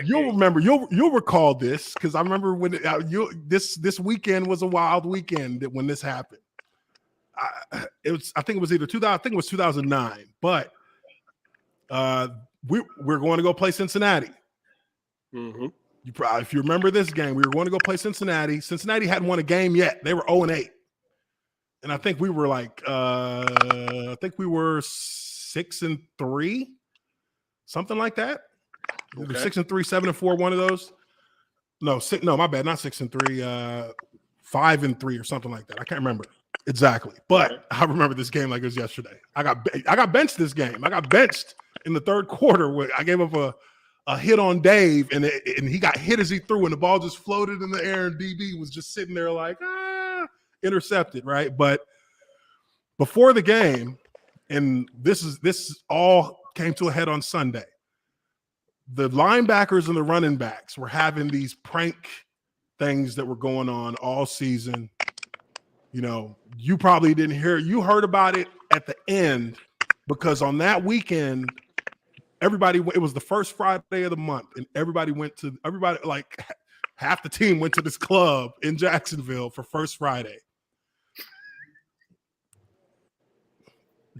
Speaker 1: you'll recall this because I remember when this weekend was a wild weekend when this happened. I think it was either 2000. I think it was 2009. But we're going to go play Cincinnati.
Speaker 3: Mm-hmm.
Speaker 1: If you remember this game, we were going to go play Cincinnati. Cincinnati hadn't won a game yet. They were 0-8, and I think we were like, 6-3. Something like that. Okay. 6-3, 7-4, one of those. No, my bad, not 6-3, 5-3 or something like that. I can't remember exactly, but I remember this game like it was yesterday. I got benched this game. I got benched in the third quarter where I gave up a hit on Dave, and he got hit as he threw, and the ball just floated in the air, and DB was just sitting there like intercepted, right? But before the game, and this all came to a head on Sunday. The linebackers and the running backs were having these prank things that were going on all season. You probably didn't hear it. You heard about it at the end because on that weekend, it was the first Friday of the month, and everybody like half the team went to this club in Jacksonville for First Friday.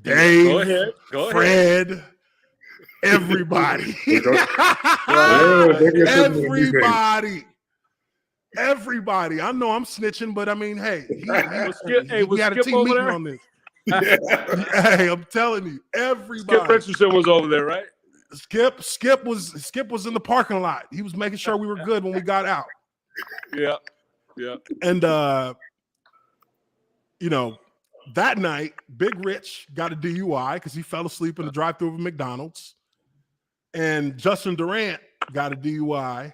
Speaker 1: Dave,
Speaker 3: Go
Speaker 1: Fred,
Speaker 3: ahead.
Speaker 1: Everybody. Everybody. I know I'm snitching, but I mean, hey, he had a team meeting on this. Hey, I'm telling you, everybody.
Speaker 3: Skip Richardson was over there, right?
Speaker 1: Skip was in the parking lot. He was making sure we were good when we got out.
Speaker 3: Yeah.
Speaker 1: And that night, Big Rich got a DUI because he fell asleep in the drive-thru of a McDonald's. And Justin Durant got a DUI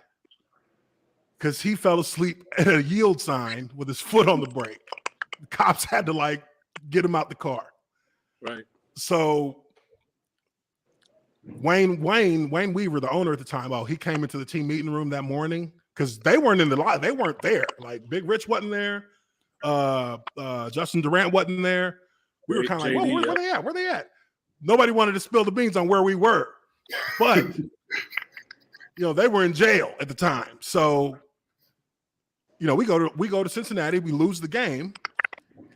Speaker 1: because he fell asleep at a yield sign with his foot on the brake. The cops had to get him out the car.
Speaker 3: Right.
Speaker 1: So Wayne Weaver, the owner at the time, he came into the team meeting room that morning because they weren't in the lot. They weren't there. Like Big Rich wasn't there. Justin Durant wasn't there. We were kind of like, well, where they at? Where they at? Nobody wanted to spill the beans on where we were, but they were in jail at the time. So, we go to Cincinnati. We lose the game.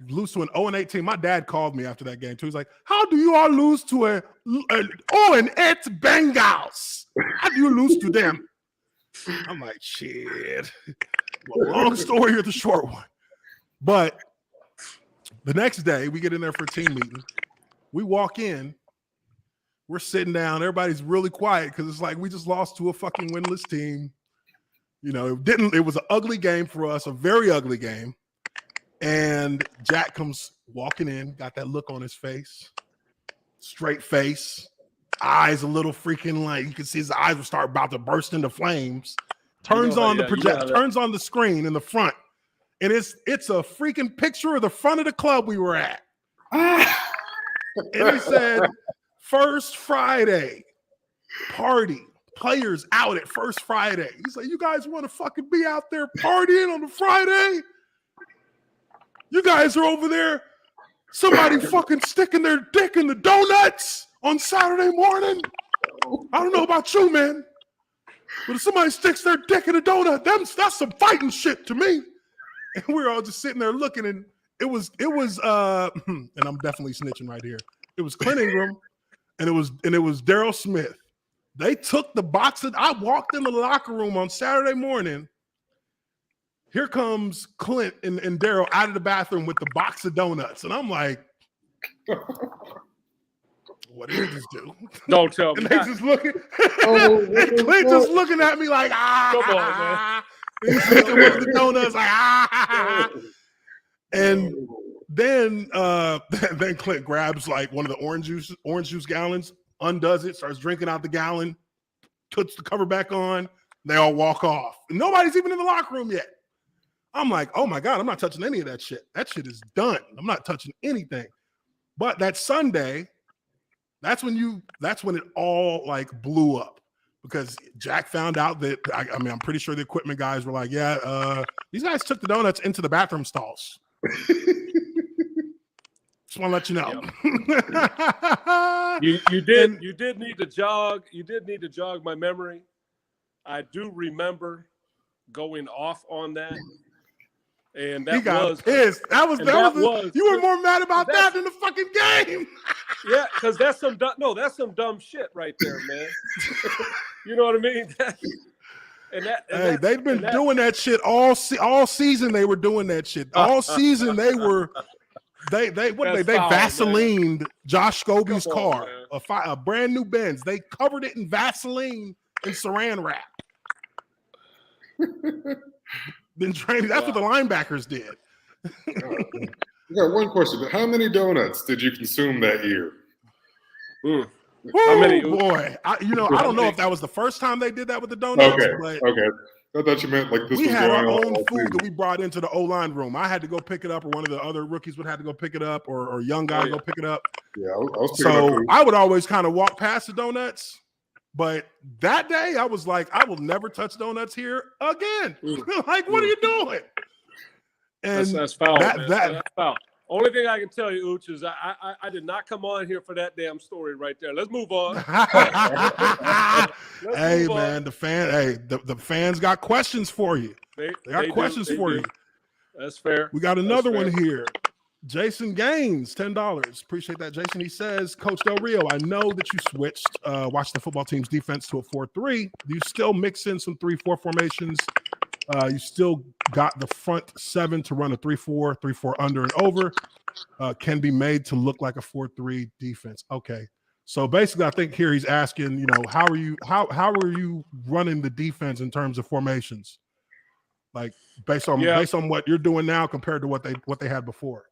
Speaker 1: Lose to an 0-8 team. My dad called me after that game too. He's like, "How do you all lose to an 0-8 Bengals? How do you lose to them?" I'm like, "Shit." Well, long story or the short one. But the next day, we get in there for a team meeting. We walk in. We're sitting down. Everybody's really quiet because it's like we just lost to a fucking winless team. It was an ugly game for us, a very ugly game. And Jack comes walking in, got that look on his face, straight face, eyes a little freaking like you can see his eyes will start about to burst into flames. Turns on the projector, turns on the screen in the front, and it's a freaking picture of the front of the club we were at. And he said, "First Friday party, players out at First Friday." He's like, "You guys want to fucking be out there partying on the Friday? You guys are over there. Somebody fucking sticking their dick in the donuts on Saturday morning. I don't know about you, man, but if somebody sticks their dick in a donut, that's some fighting shit to me." And we were all just sitting there looking, and it was, and I'm definitely snitching right here. It was Clint Ingram, and it was Daryl Smith. They took the box. I walked in the locker room on Saturday morning. Here comes Clint and Daryl out of the bathroom with the box of donuts. And I'm like, what did you just do?
Speaker 3: Don't tell me.
Speaker 1: And they just looking. And Clint just looking at me like,
Speaker 3: Come on, man.
Speaker 1: He's sticking with the donuts like, And then Clint grabs like one of the orange juice gallons, undoes it, starts drinking out the gallon, puts the cover back on. They all walk off. And nobody's even in the locker room yet. I'm like, oh my God, I'm not touching any of that shit. That shit is done. I'm not touching anything. But that Sunday, that's when it all like blew up because Jack found out that I'm pretty sure the equipment guys were like, yeah, these guys took the donuts into the bathroom stalls. Just want to let you know.
Speaker 3: Yeah. You did need to jog my memory. I do remember going off on that. And that
Speaker 1: he got
Speaker 3: was
Speaker 1: pissed. You were more mad about that than the fucking game.
Speaker 3: Yeah, because that's some dumb shit right there, man. You know what I mean?
Speaker 1: They've been doing that shit all season. They were doing that shit all season. They Vaselined Josh Scobie's car, a brand new Benz. They covered it in Vaseline and Saran wrap. Been training. That's what the linebackers did.
Speaker 2: I got one question. How many donuts did you consume that year?
Speaker 3: How many?
Speaker 1: Boy, I don't know if that was the first time they did that with the donuts.
Speaker 2: Okay. I thought you meant like this.
Speaker 1: We
Speaker 2: was
Speaker 1: had our
Speaker 2: going
Speaker 1: own
Speaker 2: on
Speaker 1: food that we brought into the O-line room. I had to go pick it up, or one of the other rookies would have to go pick it up, or young guys go pick it up.
Speaker 2: Yeah, I was picking up food.
Speaker 1: I would always kind of walk past the donuts. But that day, I was like, I will never touch donuts here again. Like, what are you doing? And
Speaker 3: that's foul. That's foul. Only thing I can tell you, Ooch, is I did not come on here for that damn story right there. Let's move on.
Speaker 1: The fans got questions for you. They got questions for you.
Speaker 3: That's fair.
Speaker 1: We got another one here. Jason Gaines, $10. Appreciate that, Jason. He says, Coach Del Rio, I know that you switched Washington football team's defense to a 4-3. Do you still mix in some 3-4 formations? You still got the front seven to run a 3-4, 3-4 under and over. Can be made to look like a 4-3 defense. Okay. So basically, I think here he's asking, how are you running the defense in terms of formations? Like based on what you're doing now compared to what they had before.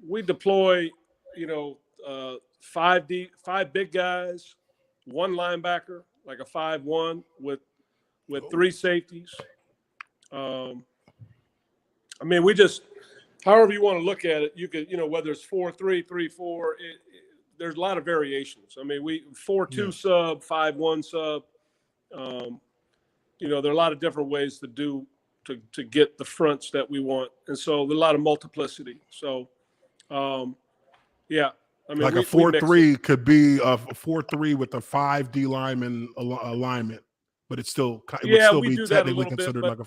Speaker 3: We deploy, 5 big guys, 1 linebacker, like a 5-1 with 3 safeties. We just, however you want to look at it, you could, whether it's 4-3, 3-4, there's a lot of variations. 4-2 sub, 5-1 sub. You know, there are a lot of different ways to get the fronts that we want, and so there's a lot of multiplicity. So, yeah, I mean,
Speaker 1: like a 4-3 could be a 4-3 with a 5 D lineman alignment, but it would still be technically considered like a.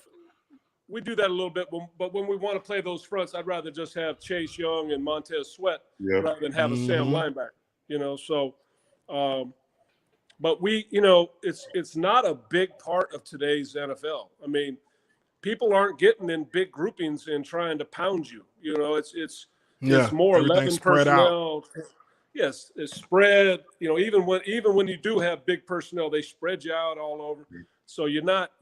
Speaker 3: We do that a little bit, but when we want to play those fronts, I'd rather just have Chase Young and Montez Sweat rather than have a Sam linebacker. You know, so. But you know, it's not a big part of today's NFL. I mean, people aren't getting in big groupings and trying to pound you. You know, it's more 11 personnel. Out. Yes, it's spread. You know, even when you do have big personnel, they spread you out all over. So you're not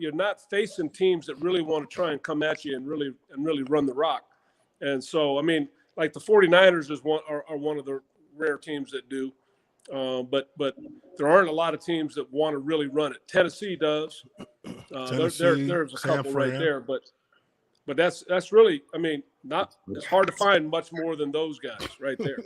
Speaker 3: facing teams that really want to try and come at you and really run the rock. And so, I mean, like the 49ers are one of the rare teams that do. But there aren't a lot of teams that want to really run it. Tennessee does. There's a couple right there, but that's really, I mean, it's hard to find much more than those guys right there.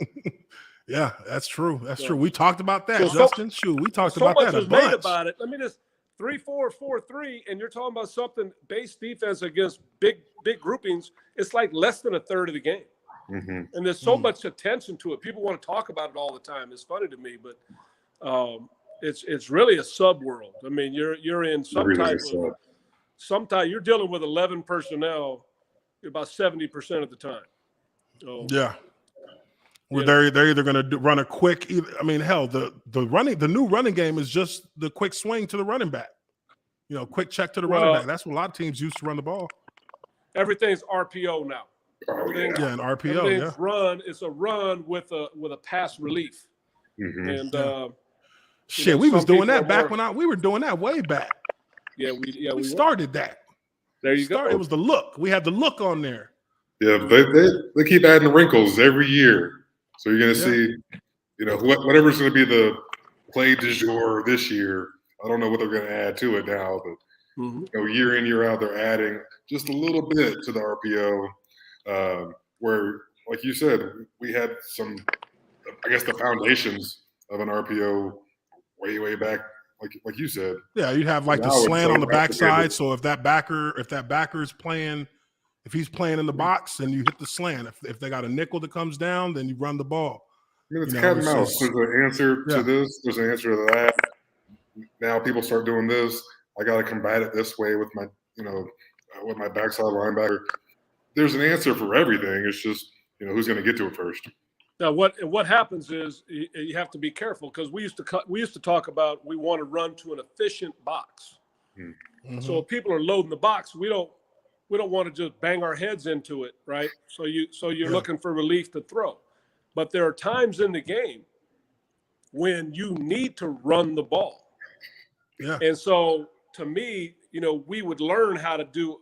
Speaker 1: Yeah, that's true. That's true. We talked about that, Justin. We talked about that a bunch.
Speaker 3: Made about it. Let me just 3-4, 4-3, and you're talking about something base defense against big groupings. It's like less than a third of the game. Mm-hmm. And there's so much attention to it. People want to talk about it all the time. It's funny to me, but it's really a sub world. I mean, you're in some type you're dealing with 11 personnel about 70% of the time. So,
Speaker 1: yeah. Well, they're either going to run a quick. I mean, hell, the new running game is just the quick swing to the running back. You know, quick check to the running back. That's what a lot of teams used to run the ball.
Speaker 3: Everything's RPO now.
Speaker 1: An RPO.
Speaker 3: Run. It's a run with a pass relief. Mm-hmm. And
Speaker 1: we was doing that back when we were doing that way back. We started that.
Speaker 3: There you go.
Speaker 1: It was the look. We had the look on there.
Speaker 2: Yeah, they keep adding wrinkles every year. So you're going to see, you know, whatever's going to be the play du jour this year. I don't know what they're going to add to it now, but you know, year in, year out, they're adding just a little bit to the RPO. Where, like you said, we had some, I guess, the foundations of an RPO way back, like you said.
Speaker 1: Yeah, you'd have like the slant on the backside. So if that backer is playing. If he's playing in the box and you hit the slant, if they got a nickel that comes down, then you run the ball.
Speaker 2: I mean, it's cat and mouse. There's an answer to this. There's an answer to that. Now people start doing this. I got to combat it this way with my, with my backside linebacker. There's an answer for everything. It's just, who's going to get to it first.
Speaker 3: Now, what happens is you have to be careful because we used to talk about we want to run to an efficient box. Mm-hmm. So if people are loading the box, we don't want to just bang our heads into it, right? So you're looking for relief to throw. But there are times in the game when you need to run the ball. Yeah. And so to me, we would learn how to do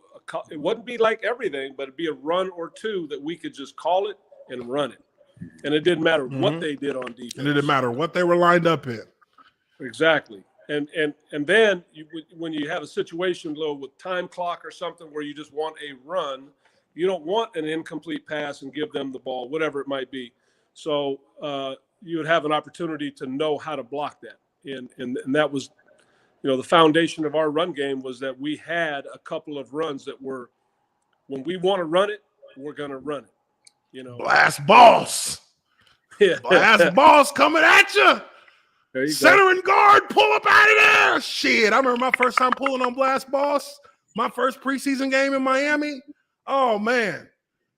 Speaker 3: it wouldn't be like everything, but it'd be a run or two that we could just call it and run it. And it didn't matter what they did on defense.
Speaker 1: And it didn't matter what they were lined up in.
Speaker 3: Exactly. And then when you have a situation with time clock or something where you just want a run, you don't want an incomplete pass and give them the ball, whatever it might be. So you would have an opportunity to know how to block that. And that was, the foundation of our run game was that we had a couple of runs that were, when we want to run it, we're going to run it.
Speaker 1: Blast balls. Yeah. Blast balls coming at you. Center and guard, pull up out of there. Shit, I remember my first time pulling on blast balls. My first preseason game in Miami. Oh, man.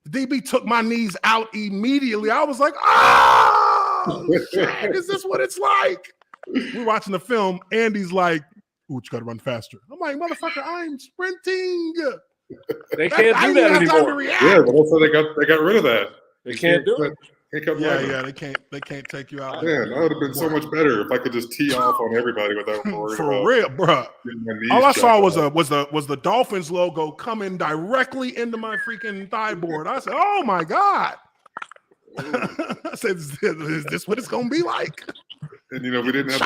Speaker 1: The DB took my knees out immediately. I was like, oh, shit, is this what it's like? We're watching the film. Andy's like, ooh, you got to run faster. I'm like, motherfucker, I'm sprinting.
Speaker 3: They can't do that anymore.
Speaker 2: Yeah, but also they got rid of that.
Speaker 3: They can't do it.
Speaker 1: They can't take you out.
Speaker 2: Yeah, that would have been so much better if I could just tee off on everybody without worrying
Speaker 1: for real, bro. All I saw was the Dolphins logo coming directly into my freaking thigh board. I said, "Oh my god!" I said, "Is this what it's gonna be like?"
Speaker 2: And we didn't have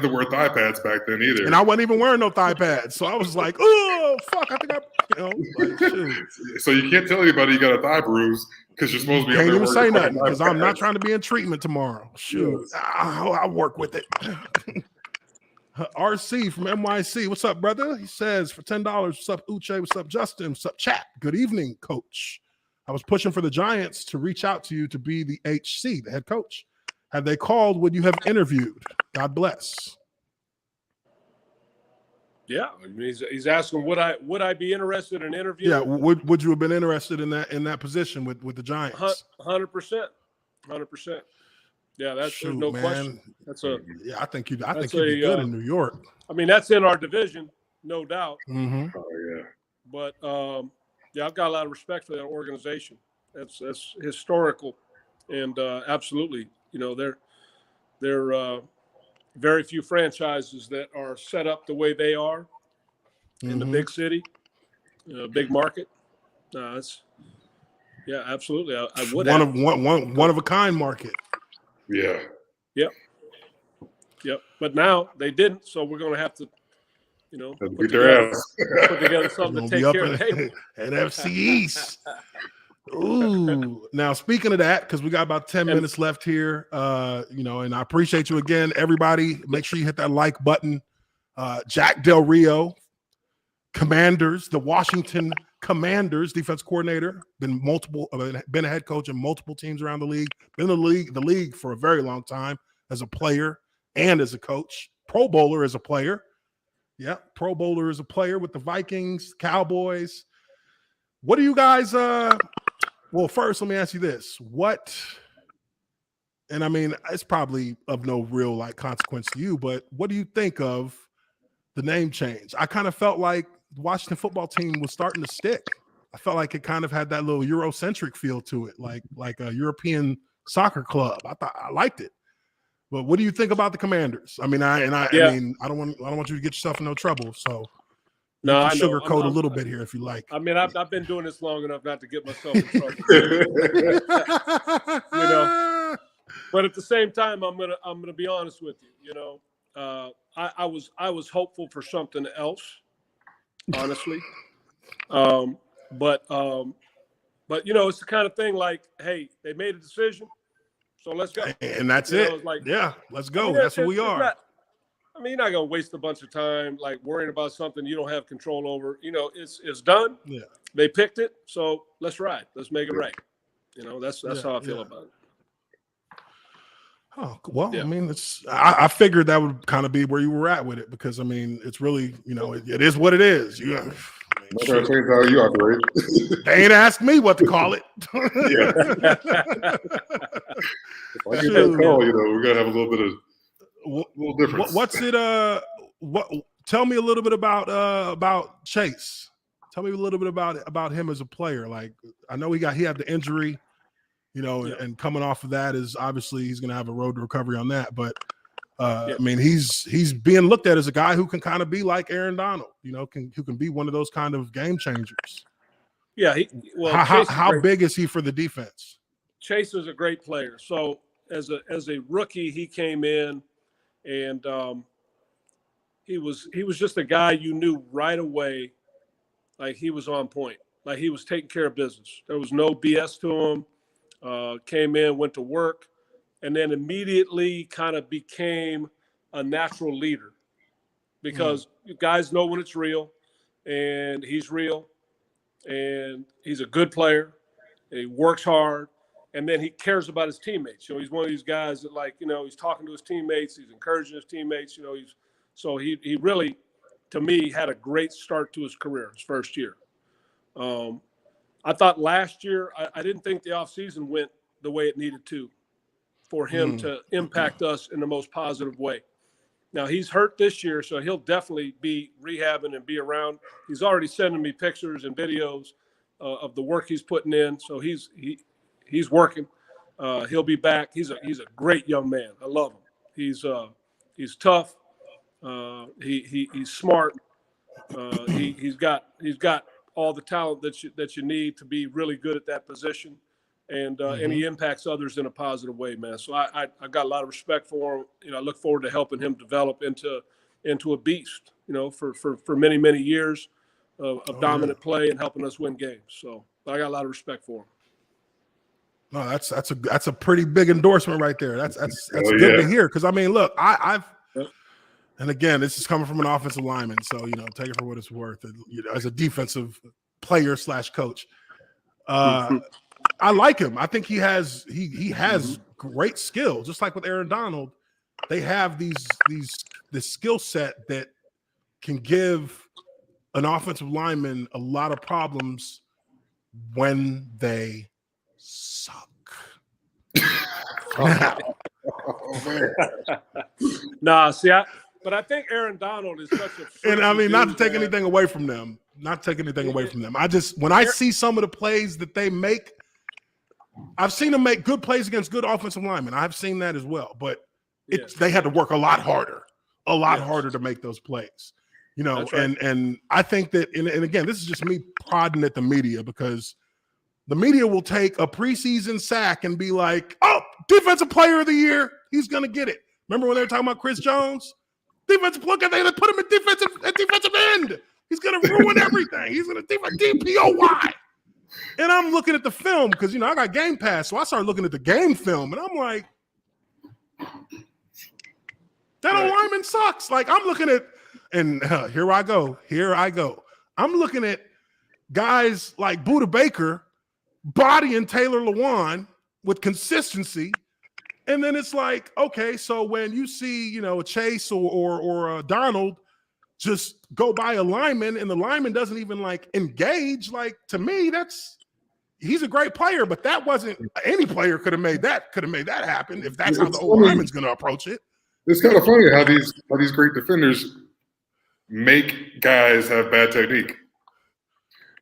Speaker 2: to wear thigh pads back then either.
Speaker 1: And I wasn't even wearing no thigh pads, so I was like, "Oh fuck!" I think shoot.
Speaker 2: So you can't tell anybody you got a thigh bruise. Because you're supposed to be.
Speaker 1: Can't even say nothing because I'm not trying to be in treatment tomorrow. Shoot, I'll work with it. RC from NYC. What's up, brother? He says for $10. What's up, Uche? What's up, Justin? What's up, chat? Good evening, coach. I was pushing for the Giants to reach out to you to be the HC, the head coach. Have they called? Would you have interviewed? God bless.
Speaker 3: Yeah, I mean, he's asking would I be interested in interviewing?
Speaker 1: Yeah, would you have been interested in that position with the Giants?
Speaker 3: 100%. Yeah, there's no question.
Speaker 1: I think you'd be good in New York.
Speaker 3: I mean, that's in our division, no doubt.
Speaker 1: Mm-hmm.
Speaker 2: Oh yeah.
Speaker 3: But I've got a lot of respect for that organization. That's historical, and absolutely, there are very few franchises that are set up the way they are in the big city, big market. Absolutely. I would
Speaker 1: one of a kind market.
Speaker 2: Yeah.
Speaker 3: Yep. But now they didn't, so we're going to have to,
Speaker 2: beat their ass.
Speaker 3: Put together something to take care of the table.
Speaker 1: NFC East. Ooh. Now, speaking of that, because we got about 10 minutes left here, and I appreciate you again, everybody. Make sure you hit that like button. Jack Del Rio, Commanders, the Washington Commanders defense coordinator, been a head coach in multiple teams around the league, been in the league for a very long time as a player and as a coach. Pro Bowler as a player. Yeah, Pro Bowler as a player with the Vikings, Cowboys. What do you guys well, first, let me ask you this. And I mean, it's probably of no real consequence to you, but what do you think of the name change? I kind of felt like the Washington football team was starting to stick. I felt like it kind of had that little Eurocentric feel to it, like a European soccer club. I liked it. But what do you think about the Commanders? I mean, I mean, I don't want you to get yourself in no trouble. So you can sugarcoat a little bit here if you like.
Speaker 3: I mean, I've been doing this long enough not to get myself in trouble. But at the same time, I'm gonna be honest with you. I was hopeful for something else, honestly. But it's the kind of thing like, hey, they made a decision, so let's go.
Speaker 1: And that's it. Let's go. That's what we are.
Speaker 3: You're not gonna waste a bunch of time worrying about something you don't have control over. It's done. Yeah. They picked it, so let's ride. Let's make it right. That's how I feel about it.
Speaker 1: Oh, well, I mean, I figured that would kind of be where you were at with it because, I mean, it's really, it is what it is.
Speaker 2: I'm trying to change how you operate.
Speaker 1: They ain't asked me what to call it.
Speaker 2: If I get that call, we're going to have a little bit of little difference.
Speaker 1: What's it? Tell me a little bit about Chase. Tell me a little bit about him as a player. I know he had the injury, and coming off of that is obviously he's going to have a road to recovery on that. But I mean, he's being looked at as a guy who can kind of be like Aaron Donald, who can be one of those kind of game changers.
Speaker 3: Yeah.
Speaker 1: How big is he for the defense?
Speaker 3: Chase is a great player. So as a rookie, he came in. And he was just a guy you knew right away, he was on point, he was taking care of business. There was no BS to him. Came in, went to work, and then immediately kind of became a natural leader because guys know when it's real, and he's real, and he's a good player. And he works hard. And then he cares about his teammates. He's one of these guys that he's talking to his teammates. He's encouraging his teammates. He really, to me, had a great start to his career, his first year. I thought last year, I didn't think the offseason went the way it needed to for him to impact us in the most positive way. Now, he's hurt this year, so he'll definitely be rehabbing and be around. He's already sending me pictures and videos of the work he's putting in. So he's working. He'll be back. He's a great young man. I love him. He's tough. He's smart. He's got all the talent that you need to be really good at that position, and he impacts others in a positive way, man. So I got a lot of respect for him. I look forward to helping him develop into a beast. For many years of dominant play and helping us win games. So I got a lot of respect for him.
Speaker 1: No, that's a pretty big endorsement right there. That's good to hear. Because I mean, look, And again, this is coming from an offensive lineman, so take it for what it's worth. As a defensive player / coach, I like him. I think he has great skill, just like with Aaron Donald. They have this skill set that can give an offensive lineman a lot of problems when they suck.
Speaker 3: Nah, see, but I think Aaron Donald is such a.
Speaker 1: And I mean, not to take anything away from them. I just, when I see some of the plays that they make, I've seen them make good plays against good offensive linemen. I've seen that as well, but they had to work a lot harder to make those plays. Right. and I think that, and again, this is just me prodding at the media, because the media will take a preseason sack and be like, oh, defensive player of the year, he's going to get it. Remember when they were talking about Chris Jones? Defensive, look at they put him at defensive end. He's going to ruin everything. He's going to DPOY. And I'm looking at the film because, I got Game Pass. So I started looking at the game film, and I'm like, that lineman sucks. Like, I'm looking at, and here I go. I'm looking at guys like Budda Baker bodying Taylor Lewan with consistency. And then it's like, okay, so when you see, a Chase or a Donald just go by a lineman and the lineman doesn't even engage, to me, he's a great player, but that wasn't, any player could have made that happen if that's how the old lineman's going to approach it.
Speaker 2: It's kind of funny how these great defenders make guys have bad technique.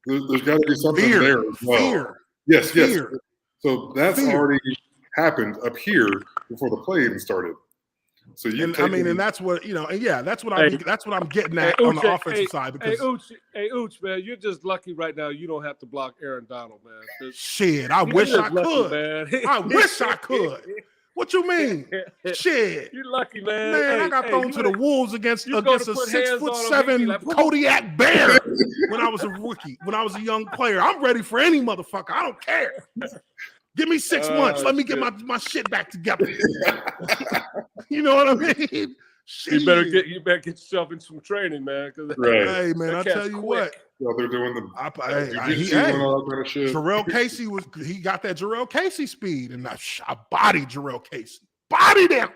Speaker 2: There's got to be something there as well.
Speaker 1: Fear.
Speaker 2: Yes. So that's already happened up here before the play even started. So and
Speaker 1: that's what that's what I'm getting at on the offensive side. Because
Speaker 3: Ooch, man, you're just lucky right now. You don't have to block Aaron Donald, man.
Speaker 1: Shit, I wish I could. I wish I could. What you mean? Shit,
Speaker 3: you're lucky, man.
Speaker 1: Man, I got thrown to the wolves against a 6'7" Kodiak bear when I was a rookie. When I was a young player, I'm ready for any motherfucker. I don't care. Give me 6 months. Let me get my shit back together. You know what I mean?
Speaker 3: You better get yourself in some training, man.
Speaker 2: Right.
Speaker 1: Hey, man, I tell you what.
Speaker 2: Well, they're doing the
Speaker 1: all that shit. Jarrell Casey he got that Jarrell Casey speed, and I bodied Jarrell Casey. Bodied him.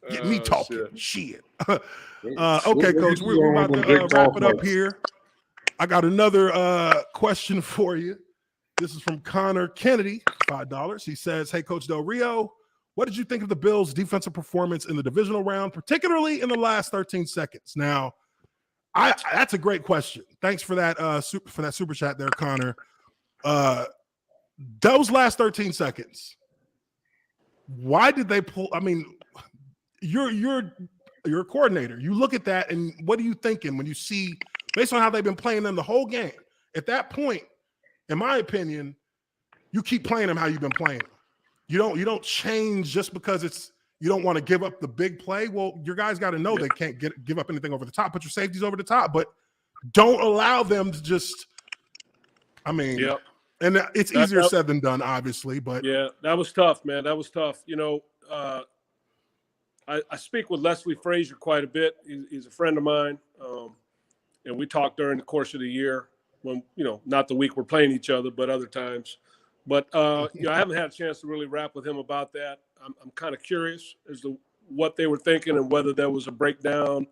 Speaker 1: Get me talking shit. Okay, Coach, we're about to wrap it up here. I got another question for you. This is from Connor Kennedy, $5. He says, hey, Coach Del Rio, what did you think of the Bills' defensive performance in the divisional round, particularly in the last 13 seconds? Now, that's a great question. Thanks for that super chat there, Connor. Those last 13 seconds, why did they pull? I mean, you're a coordinator. You look at that, and what are you thinking when you see, based on how they've been playing them the whole game? At that point, in my opinion, you keep playing them how you've been playing them. You don't change just because you don't want to give up the big play. Well, your guys got to know they can't give up anything over the top. Put your safeties over the top, but don't allow them to just. I mean, and it's easier said than done, obviously. But
Speaker 3: yeah, that was tough, man. That was tough. I speak with Leslie Frazier quite a bit. He's a friend of mine, and we talked during the course of the year when not the week we're playing each other, but other times. But I haven't had a chance to really rap with him about that. I'm kind of curious as to what they were thinking and whether there was a breakdown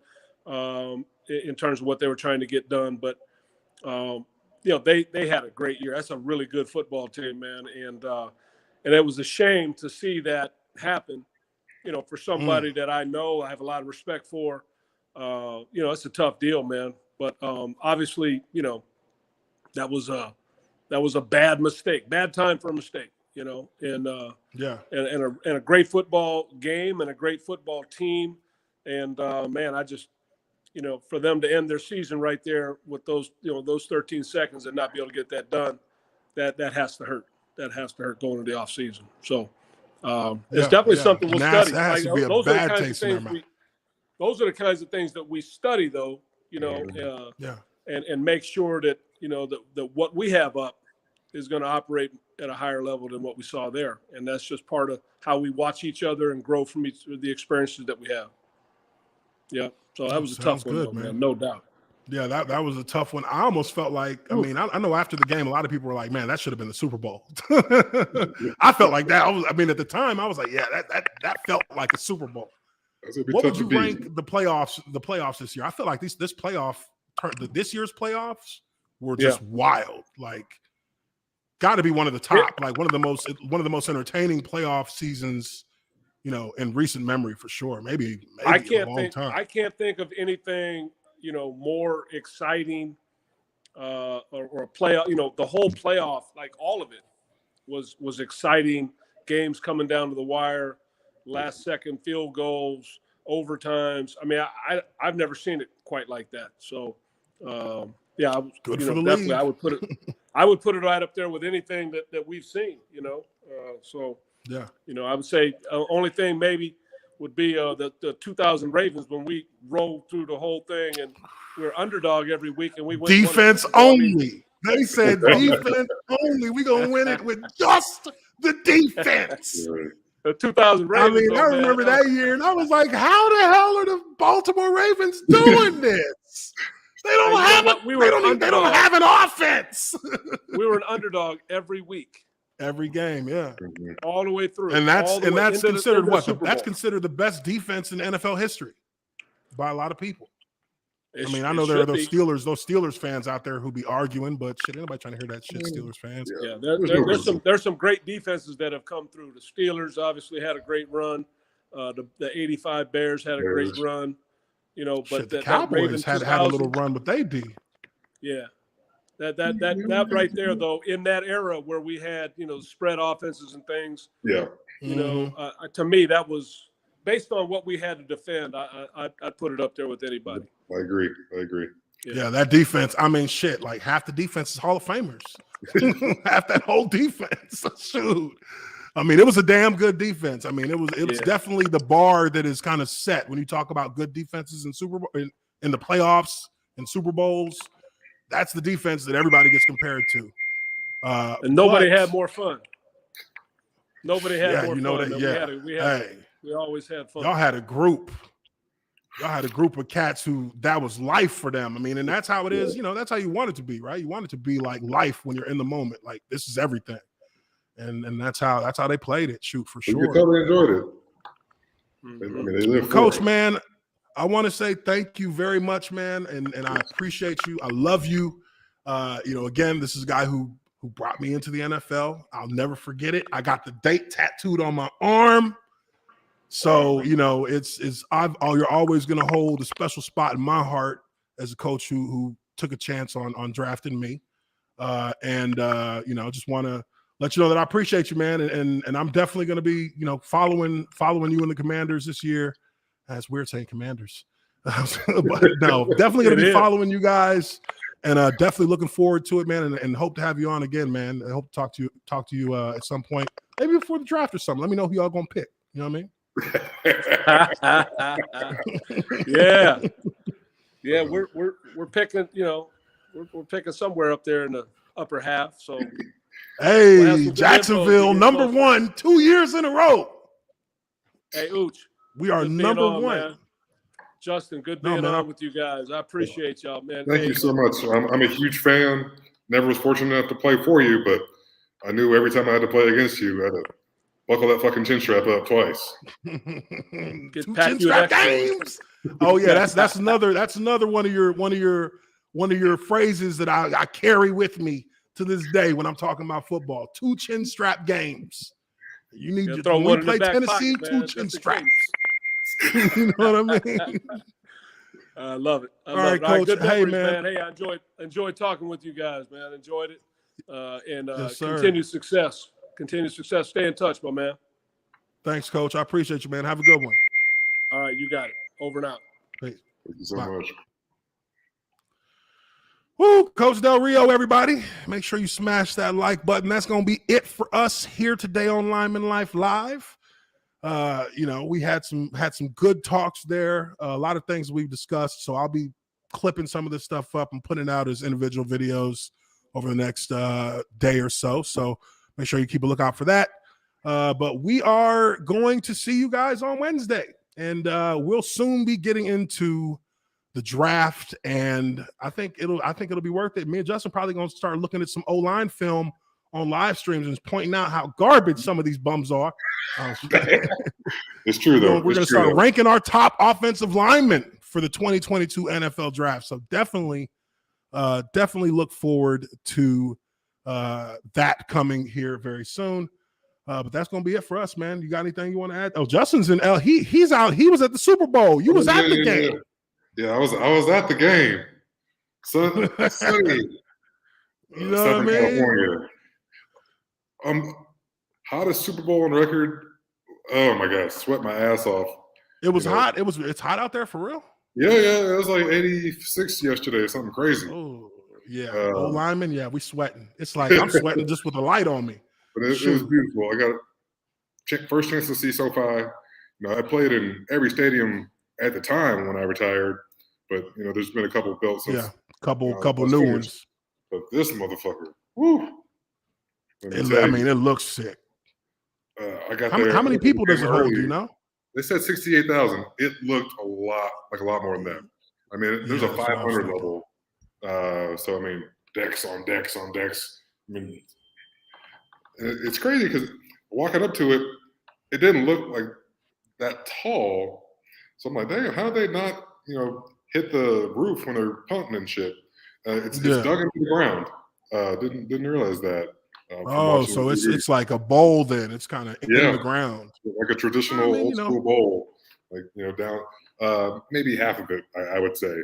Speaker 3: in terms of what they were trying to get done. But they had a great year. That's a really good football team, man. And it was a shame to see that happen. For somebody that I know, I have a lot of respect for. It's a tough deal, man. But obviously, that was a bad mistake, bad time for a mistake, and a great football game and a great football team. And man, I just, for them to end their season right there with those 13 seconds and not be able to get that done, that has to hurt. That has to hurt going into the off season. So it's definitely something we'll study. Those are the kinds of things that we study, though, and make sure that, that what we have up is going to operate at a higher level than what we saw there. And that's just part of how we watch each other and grow from the experiences that we have. Yeah. So that was a tough one, though, man. No doubt.
Speaker 1: Yeah, that was a tough one. I almost felt like, I mean, I know after the game, a lot of people were like, man, that should have been the Super Bowl. I felt like that. At the time, I was like, yeah, that felt like a Super Bowl. What would you rank the playoffs this year? I feel like this year's playoffs were just wild. Like, got to be one of the top, like one of the most entertaining playoff seasons, in recent memory for sure. Maybe a long time.
Speaker 3: I can't think of anything, more exciting or a playoff. The whole playoff, like all of it, was exciting. Games coming down to the wire, last second field goals, overtimes. I mean, I've never seen it quite like that. So, yeah,
Speaker 1: good for the
Speaker 3: definitely
Speaker 1: league.
Speaker 3: I would put it right up there with anything that we've seen. So
Speaker 1: yeah,
Speaker 3: I would say only thing maybe would be the 2000 Ravens when we rolled through the whole thing and we're underdog every week and we went
Speaker 1: defense only. They said defense only. We're gonna win it with just the defense.
Speaker 3: The 2000 Ravens.
Speaker 1: I remember that year, and I was like, "How the hell are the Baltimore Ravens doing this? They don't have an offense."
Speaker 3: We were an underdog every week.
Speaker 1: Every game, yeah,
Speaker 3: all the way through,
Speaker 1: and that's considered what? That's considered the best defense in NFL history by a lot there are those Steelers fans out there who be arguing, but shit, ain't nobody trying to hear that shit. Steelers fans,
Speaker 3: yeah. There's some great defenses that have come through. The Steelers obviously had a great run. The '85 Bears had a great run. But
Speaker 1: the Cowboys had a little run, but they did.
Speaker 3: Yeah. That right there, though, in that era where we had, spread offenses and things.
Speaker 2: Yeah.
Speaker 3: To me, that was based on what we had to defend. I'd put it up there with anybody.
Speaker 2: I agree.
Speaker 1: Yeah, that defense. I mean, shit. Like half the defense is Hall of Famers. Half that whole defense. Shoot. I mean, it was a damn good defense. I mean, it was definitely the bar that is kind of set when you talk about good defenses in Super Bowl in the playoffs and Super Bowls. That's the defense that everybody gets compared to.
Speaker 3: And nobody had more fun. Nobody had more fun. We always had fun.
Speaker 1: Y'all had a group. Of cats that was life for them. I mean, and that's how it is. That's how you want it to be, right? You want it to be like life when you're in the moment. Like this is everything. And that's how they played it. Shoot, for sure.
Speaker 2: You totally enjoyed it.
Speaker 3: Mm-hmm.
Speaker 2: I mean,
Speaker 1: Coach, man, I want to say thank you very much, man, and I appreciate you. I love you. Again, this is a guy who brought me into the NFL. I'll never forget it. I got the date tattooed on my arm. So, you're always going to hold a special spot in my heart as a coach who took a chance on drafting me. Just want to let you know that I appreciate you, man. And I'm definitely going to be, following you and the Commanders this year. That's weird saying Commanders. But no, definitely going to be following you guys and definitely looking forward to it, man. And hope to have you on again, man. I hope to talk to you at some point, maybe before the draft or something. Let me know who y'all going to pick. You know what I mean?
Speaker 3: Yeah. We're picking, we're picking somewhere up there in the upper half. So
Speaker 1: hey, Jacksonville, number one, 2 years in a row.
Speaker 3: Hey, Ooch.
Speaker 1: We are number one.
Speaker 3: Man. Justin, good being on with you guys. I appreciate y'all, man.
Speaker 2: Thank you so much. I'm a huge fan. Never was fortunate enough to play for you, but I knew every time I had to play against you, I had to buckle that fucking chin strap up twice.
Speaker 1: Two chin strap games. Oh yeah, that's another one of your phrases that I carry with me to this day when I'm talking about football. 2 chin strap games. You need to throw one. We play Tennessee, pocket, 2 chin straps. You know what I mean?
Speaker 3: I love it.
Speaker 1: All right, Coach.
Speaker 3: Good
Speaker 1: hey,
Speaker 3: memories,
Speaker 1: man.
Speaker 3: Hey, I enjoyed talking with you guys, man. Enjoyed it.
Speaker 1: Yes,
Speaker 3: continued success. Continued success. Stay in touch, my man.
Speaker 1: Thanks, Coach. I appreciate you, man. Have a good one.
Speaker 3: All right, you got it. Over and out.
Speaker 2: Thank you so much.
Speaker 1: Woo, Coach Del Rio, everybody. Make sure you smash that like button. That's going to be it for us here today on Lineman Life Live. We had some good talks there. A lot of things we've discussed. So I'll be clipping some of this stuff up and putting it out as individual videos over the next day or so. So make sure you keep a lookout for that. But we are going to see you guys on Wednesday, and we'll soon be getting into the draft. And I think it'll be worth it. Me and Justin probably going to start looking at some O-line film on live streams and pointing out how garbage some of these bums are.
Speaker 2: It's true, though.
Speaker 1: We're going to start ranking our top offensive linemen for the 2022 NFL draft. So definitely look forward to that coming here very soon. But that's going to be it for us, man. You got anything you want to add? Oh, Justin's in L. He's out. He was at the Super Bowl. You was at the game.
Speaker 2: Yeah, I was at the game. Sunny.
Speaker 1: You know what I mean?
Speaker 2: California. Hottest Super Bowl on record. Oh my God, sweat my ass off.
Speaker 1: It was hot. It's hot out there for real.
Speaker 2: Yeah. It was like 86 yesterday, something crazy.
Speaker 1: Oh yeah, old lineman. Yeah, we sweating. It's like I'm sweating just with the light on me.
Speaker 2: But it was beautiful. I got first chance to see SoFi. I played in every stadium at the time when I retired, but there's been a couple built since.
Speaker 1: Yeah, couple new ones.
Speaker 2: But this motherfucker, woo!
Speaker 1: It looks sick.
Speaker 2: I got
Speaker 1: how many people does it hold? Do you know?
Speaker 2: They said 68,000. It looked a lot more than that. I mean, there's a 500 level. So decks on decks on decks. I mean, it's crazy because walking up to it, it didn't look like that tall. So I'm like, damn, how did they not, hit the roof when they're punting and shit? It's dug into the ground. Didn't realize that.
Speaker 1: So it's like a bowl then. It's kind of in the ground.
Speaker 2: Like a traditional old school bowl. Like, down, maybe half of it, I would say,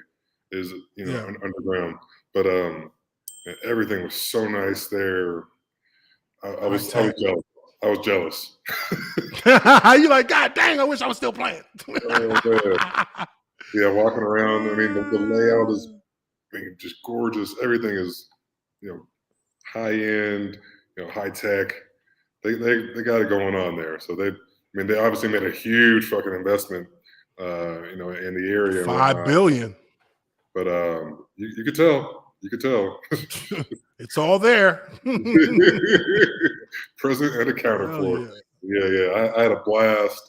Speaker 2: is, underground. But everything was so nice there. I was jealous. I was jealous.
Speaker 1: You like, God dang, I wish I was still playing.
Speaker 2: Yeah, walking around. I mean, the layout is just gorgeous. Everything is, high end, high tech. They got it going on there. So they obviously made a huge fucking investment, in the area.
Speaker 1: $5 billion.
Speaker 2: But you could tell. You could tell.
Speaker 1: It's all there.
Speaker 2: Present and accounted for. Yeah. I had a blast.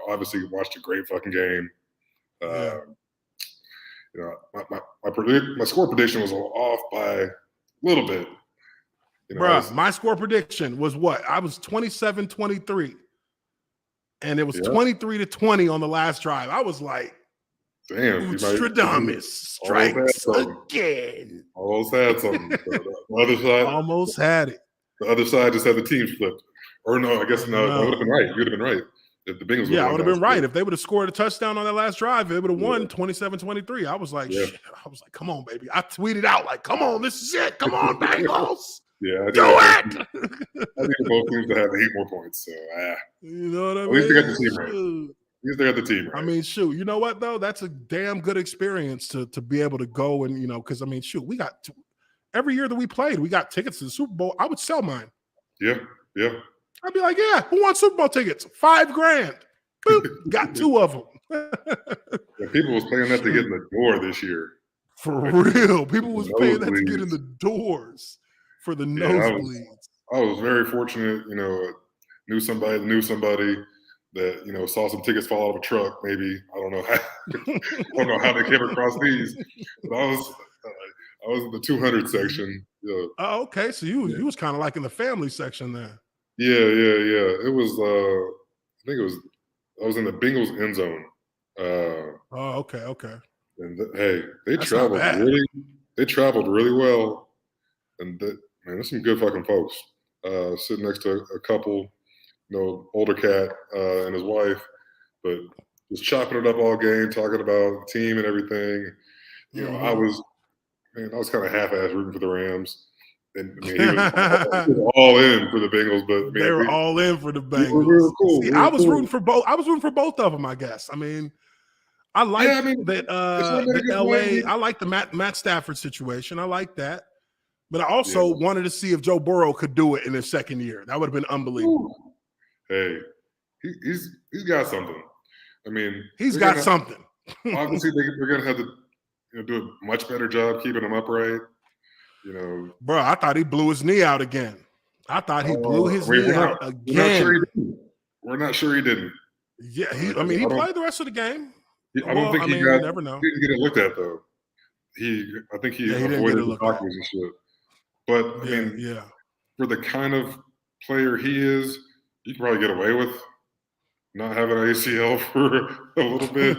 Speaker 2: Obviously watched a great fucking game. My score prediction was off by a little bit.
Speaker 1: My score prediction was what? I was 27-23. And it was 23-20 on the last drive. I was like,
Speaker 2: damn,
Speaker 1: Stradamus strikes again.
Speaker 2: Almost had something. The other side
Speaker 1: almost had it.
Speaker 2: The other side just had the teams flipped. Or no, I guess no. I would have been right. You would have been right. If the Bengals
Speaker 1: I would have been right. If they would have scored a touchdown on that last drive, they would have won 27-23. I was like, shit. I was like, come on, baby. I tweeted out like, come on, this is it. Come on, Bengals.
Speaker 2: Yeah,
Speaker 1: do it.
Speaker 2: I need both teams to have 8 more points. So,
Speaker 1: you know what I mean?
Speaker 2: At least they got the team right. At least they got the team right.
Speaker 1: I mean, shoot. You know what though? That's a damn good experience to be able to go and because we got every year that we played, we got tickets to the Super Bowl. I would sell mine.
Speaker 2: Yeah.
Speaker 1: I'd be like, yeah, who wants Super Bowl tickets? $5,000. Boop, got 2 of them.
Speaker 2: People was paying that to get in the door this year.
Speaker 1: For real, people was paying that to get in the doors for the nosebleeds.
Speaker 2: I was very fortunate, knew somebody that saw some tickets fall out of a truck. Maybe I don't know how they came across these, but I was in the 200 section. Yeah.
Speaker 1: Oh, okay. So you was kind of like in the family section there.
Speaker 2: Yeah. It was. I think I was in the Bengals end zone.
Speaker 1: Okay.
Speaker 2: And they traveled really. They traveled really well, and there's some good fucking folks. Sitting next to a couple, older cat and his wife, but just chopping it up all game, talking about the team and everything. I was kind of half-ass rooting for the Rams. And he was all in for the Bengals, but
Speaker 1: they were all in for the Bengals.
Speaker 2: Real cool.
Speaker 1: See, I was rooting for both. I was rooting for both of them, I guess. I mean, I like that LA. I like the Matt Stafford situation. I like that, but I also wanted to see if Joe Burrow could do it in his second year. That would have been unbelievable.
Speaker 2: Hey, he's got something. I mean,
Speaker 1: he's got something.
Speaker 2: Obviously, they're going to have to do a much better job keeping him upright. You know,
Speaker 1: bro, I thought he blew his knee out again. I thought he blew his knee out again.
Speaker 2: We're not sure he didn't.
Speaker 1: Yeah, he played the rest of the game.
Speaker 2: I don't think
Speaker 1: you never know.
Speaker 2: He didn't get it looked at though. I think he avoided the doctors and shit. But I mean, for the kind of player he is, you can probably get away with not having an ACL for a little bit.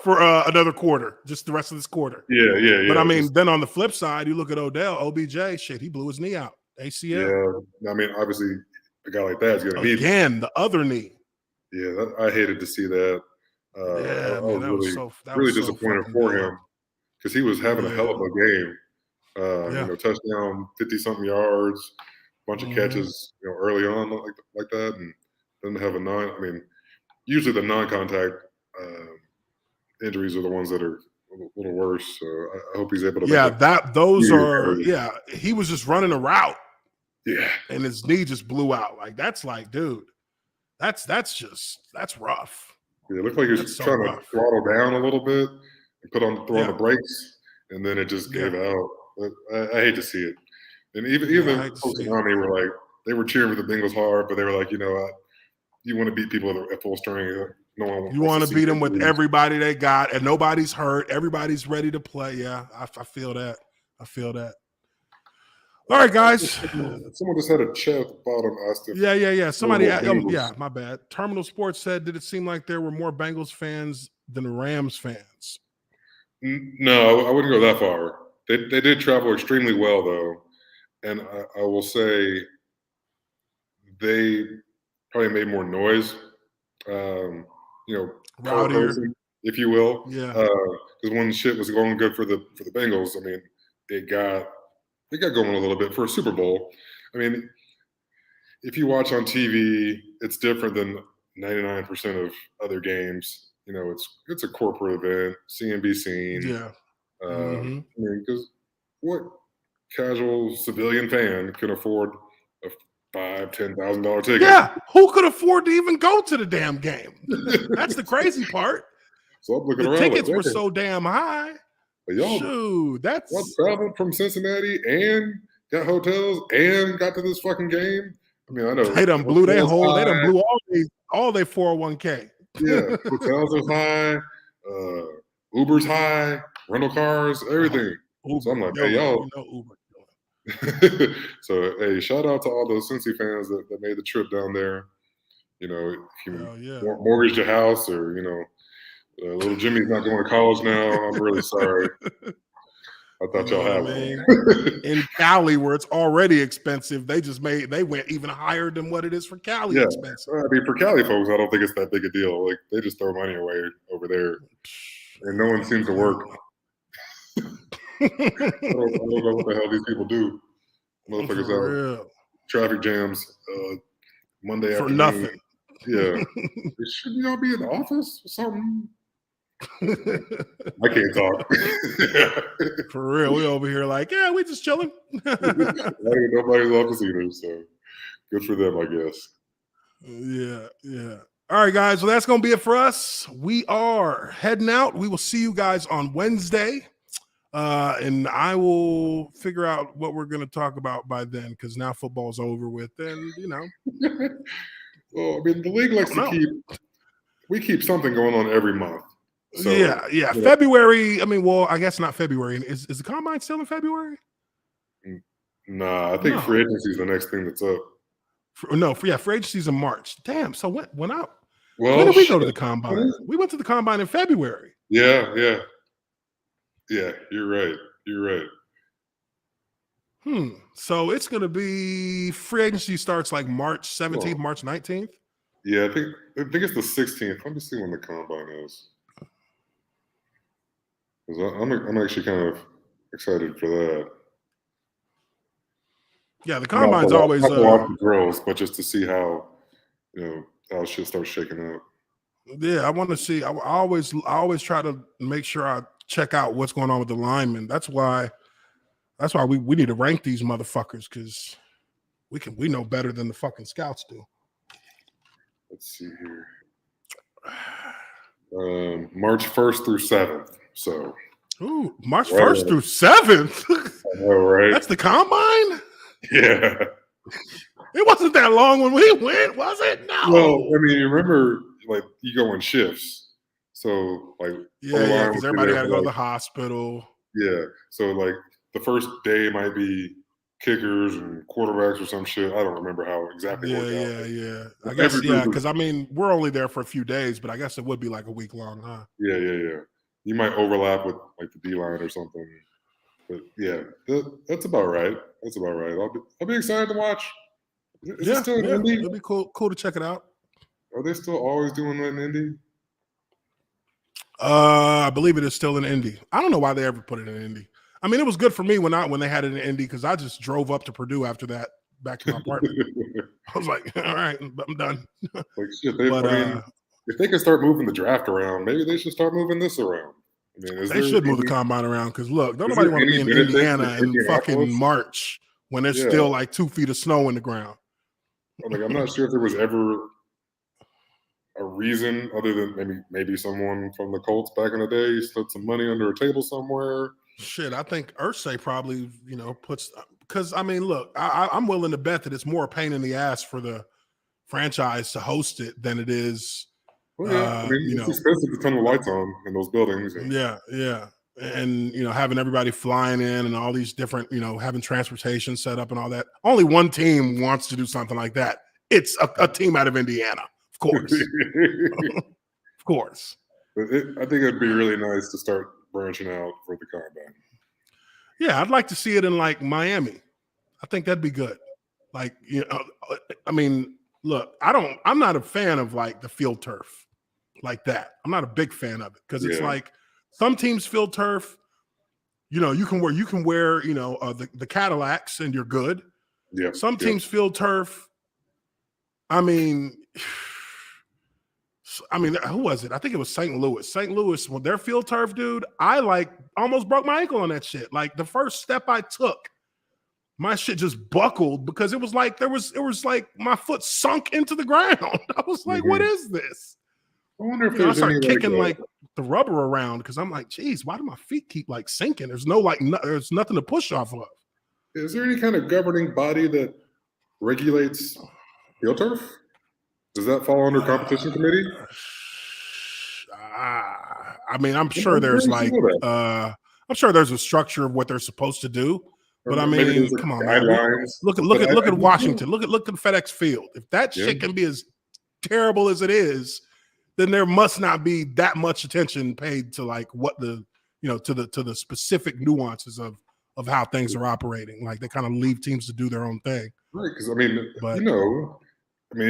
Speaker 1: For another quarter, just the rest of this quarter.
Speaker 2: Yeah.
Speaker 1: But I mean, then on the flip side, you look at Odell, OBJ, shit, he blew his knee out, ACL.
Speaker 2: Yeah, I mean, obviously, a guy like that is going to need
Speaker 1: again the other knee.
Speaker 2: Yeah, I hated to see that. I was really disappointed for him because he was having a hell of a game. You know, touchdown, 50-something yards, bunch of catches, you know, early on like that, and then have I mean, usually the non-contact injuries are the ones that are a little worse. So I hope he's able to. He was just running a route.
Speaker 1: Yeah, and his knee just blew out. Like that's dude, that's rough.
Speaker 2: Yeah, it looked like he was trying to throttle down a little bit and throw on the brakes, and then it just gave out. But I hate to see it. And even the folks around me were like, they were cheering for the Bengals hard, but they were like, you know, you want to beat people at full strength.
Speaker 1: You want to beat them with everybody they got, and nobody's hurt. Everybody's ready to play. Yeah, I feel that. All right, guys.
Speaker 2: Someone just had a chat at the bottom.
Speaker 1: Yeah. Somebody, my bad. Terminal Sports said, did it seem like there were more Bengals fans than Rams fans?
Speaker 2: No, I wouldn't go that far. They did travel extremely well, though. And I will say they probably made more noise, you know,
Speaker 1: rowdier,
Speaker 2: if you will.
Speaker 1: Yeah.
Speaker 2: Because when shit was going good for the Bengals, I mean, it got going a little bit for a Super Bowl. I mean, if you watch on TV, it's different than 99% of other games. You know, it's a corporate event, seeing be seen.
Speaker 1: Yeah.
Speaker 2: I mean, because what casual civilian fan can afford a $5,000-$10,000 ticket?
Speaker 1: Yeah, who could afford to even go to the damn game? That's the crazy part.
Speaker 2: So I'm looking
Speaker 1: the
Speaker 2: around.
Speaker 1: Tickets were so damn high.
Speaker 2: Y'all traveled from Cincinnati and got hotels and got to this fucking game. I mean, I know
Speaker 1: they done blew their whole. They done blew all their 401k.
Speaker 2: Yeah, hotels are high, Uber's high, rental cars, everything. So I'm like, hey, y'all.
Speaker 1: Uber.
Speaker 2: So hey, shout out to all those Cincy fans that made the trip down there. You know, if you mortgaged your house, or you know. Little Jimmy's not going to college now. I'm really sorry. I thought y'all had one.
Speaker 1: In Cali, where it's already expensive, they went even higher than what it is for Cali.
Speaker 2: Yeah,
Speaker 1: expensive.
Speaker 2: I mean, for Cali folks, I don't think it's that big a deal. Like they just throw money away over there, and no one seems to work. I don't know what the hell these people do. Motherfuckers out traffic jams Monday
Speaker 1: for
Speaker 2: afternoon.
Speaker 1: Nothing.
Speaker 2: Yeah, shouldn't y'all be in the office or something? I can't talk.
Speaker 1: For real, we over here like, yeah, we just chilling.
Speaker 2: Nobody's office either, so good for them, I guess.
Speaker 1: Yeah. All right, guys. Well, that's gonna be it for us. We are heading out. We will see you guys on Wednesday, and I will figure out what we're gonna talk about by then, because now football's over with, and you know.
Speaker 2: Well, I mean, the league likes to keep something going on every month. So,
Speaker 1: yeah. February. I mean, well, I guess not February. Is the combine still in February?
Speaker 2: Nah, I think free agency is the next thing that's up.
Speaker 1: Free agency's in March. Damn. So when did we go to the combine? We went to the combine in February.
Speaker 2: Yeah. You're right.
Speaker 1: So it's gonna be free agency starts like March 17th, March 19th.
Speaker 2: Yeah, I think it's the 16th. Let me see when the combine is. I'm actually kind of excited for that.
Speaker 1: Yeah, the combine's always
Speaker 2: the drills, but just to see how how shit starts shaking up.
Speaker 1: Yeah, I want to see. I always try to make sure I check out what's going on with the linemen. That's why we need to rank these motherfuckers, because we know better than the fucking scouts do.
Speaker 2: Let's see here. March 1st through 7th. So
Speaker 1: Ooh, March 1st through 7th.
Speaker 2: I know, right?
Speaker 1: That's the combine?
Speaker 2: Yeah.
Speaker 1: It wasn't that long when we went, was it? No.
Speaker 2: Well, I mean, remember, like, you go in shifts. So, like,
Speaker 1: yeah, because everybody got to go to the hospital.
Speaker 2: Yeah. So, like, the first day might be kickers and quarterbacks or some shit. I don't remember how exactly it worked out.
Speaker 1: Yeah. I guess, because, I mean, we're only there for a few days, but I guess it would be like a week long, huh?
Speaker 2: Yeah. You might overlap with, like, the D-line or something. But, yeah, that's about right. I'll be excited to watch. Is it still in Indy?
Speaker 1: It'll be cool to check it out.
Speaker 2: Are they still always doing that in Indy?
Speaker 1: I believe it is still in Indy. I don't know why they ever put it in Indy. I mean, it was good for me when they had it in Indy because I just drove up to Purdue after that, back to my apartment. I was like, all right, I'm done.
Speaker 2: Like, shit, if they can start moving the draft around, maybe they should start moving this around. I mean,
Speaker 1: they should move the combine around because, look, nobody want to be in Indiana in fucking March when there's still like 2 feet of snow in the ground.
Speaker 2: Like, I'm not sure if there was ever a reason other than maybe someone from the Colts back in the day slipped some money under a table somewhere.
Speaker 1: Shit, I think Irsay probably, puts – because, I mean, look, I'm willing to bet that it's more a pain in the ass for the franchise to host it than it is
Speaker 2: Well, yeah. I mean, it's expensive to turn the lights on in those buildings.
Speaker 1: Yeah. And, having everybody flying in and all these different, having transportation set up and all that. Only one team wants to do something like that. It's a team out of Indiana, of course. Of course.
Speaker 2: But I think it'd be really nice to start branching out for the combine.
Speaker 1: Yeah, I'd like to see it in, like, Miami. I think that'd be good. Like, I mean, look, I'm not a fan of, like, the field turf like that. I'm not a big fan of it because it's like some teams field turf, you can wear the Cadillacs and you're good.
Speaker 2: Yeah.
Speaker 1: Some teams field turf. I mean, who was it? I think it was St. Louis. St. Louis, when their field turf, dude, I almost broke my ankle on that shit. Like, the first step I took, my shit just buckled because it was like like my foot sunk into the ground. I was like, what is this?
Speaker 2: I wonder if there's
Speaker 1: I started kicking like the rubber around because I'm like, geez, why do my feet keep like sinking? There's there's nothing to push off of.
Speaker 2: Is there any kind of governing body that regulates field turf? Does that fall under competition committee?
Speaker 1: I mean, I'm sure there's I'm sure there's a structure of what they're supposed to do. But I mean, come on, man. Look at Washington. Look at the FedEx Field. If that shit can be as terrible as it is, then there must not be that much attention paid to like what the to the specific nuances of how things are operating. Like, they kind of leave teams to do their own thing.
Speaker 2: Right, because I mean,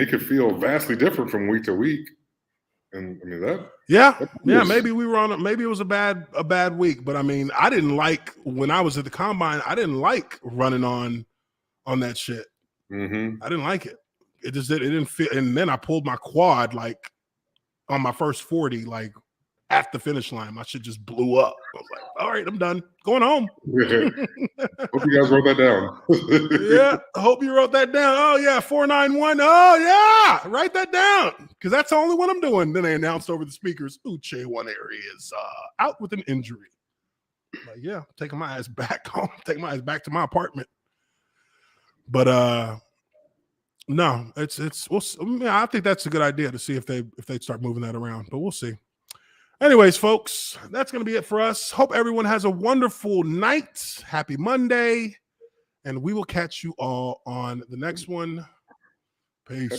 Speaker 2: it could feel vastly different from week to week. And I mean
Speaker 1: maybe we were maybe it was a bad week, but I mean, I didn't like when I was at the combine, I didn't like running on that shit.
Speaker 2: Mm-hmm.
Speaker 1: I didn't like it. It didn't feel, and then I pulled my quad like on my first 40, like at the finish line. My shit just blew up. I was like, all right, I'm done. Going home.
Speaker 2: Hope you guys wrote that down.
Speaker 1: Yeah, I hope you wrote that down. Oh, yeah, 491. Oh, yeah, write that down because that's the only one I'm doing. Then they announced over the speakers, Uche Nwaneri is out with an injury. Like, yeah, taking my ass back home, taking my ass back to my apartment. But no, I think that's a good idea to see if they start moving that around, but we'll see. Anyways, folks, that's going to be it for us. Hope everyone has a wonderful night. Happy Monday. And we will catch you all on the next one. Peace.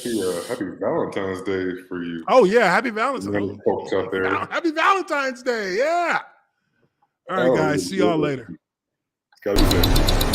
Speaker 2: Happy Valentine's Day for you.
Speaker 1: Oh, yeah. Happy Valentine's Day.
Speaker 2: Folks out there.
Speaker 1: Happy Valentine's Day. Yeah. All right, guys. See y'all later.
Speaker 2: It's got to be said.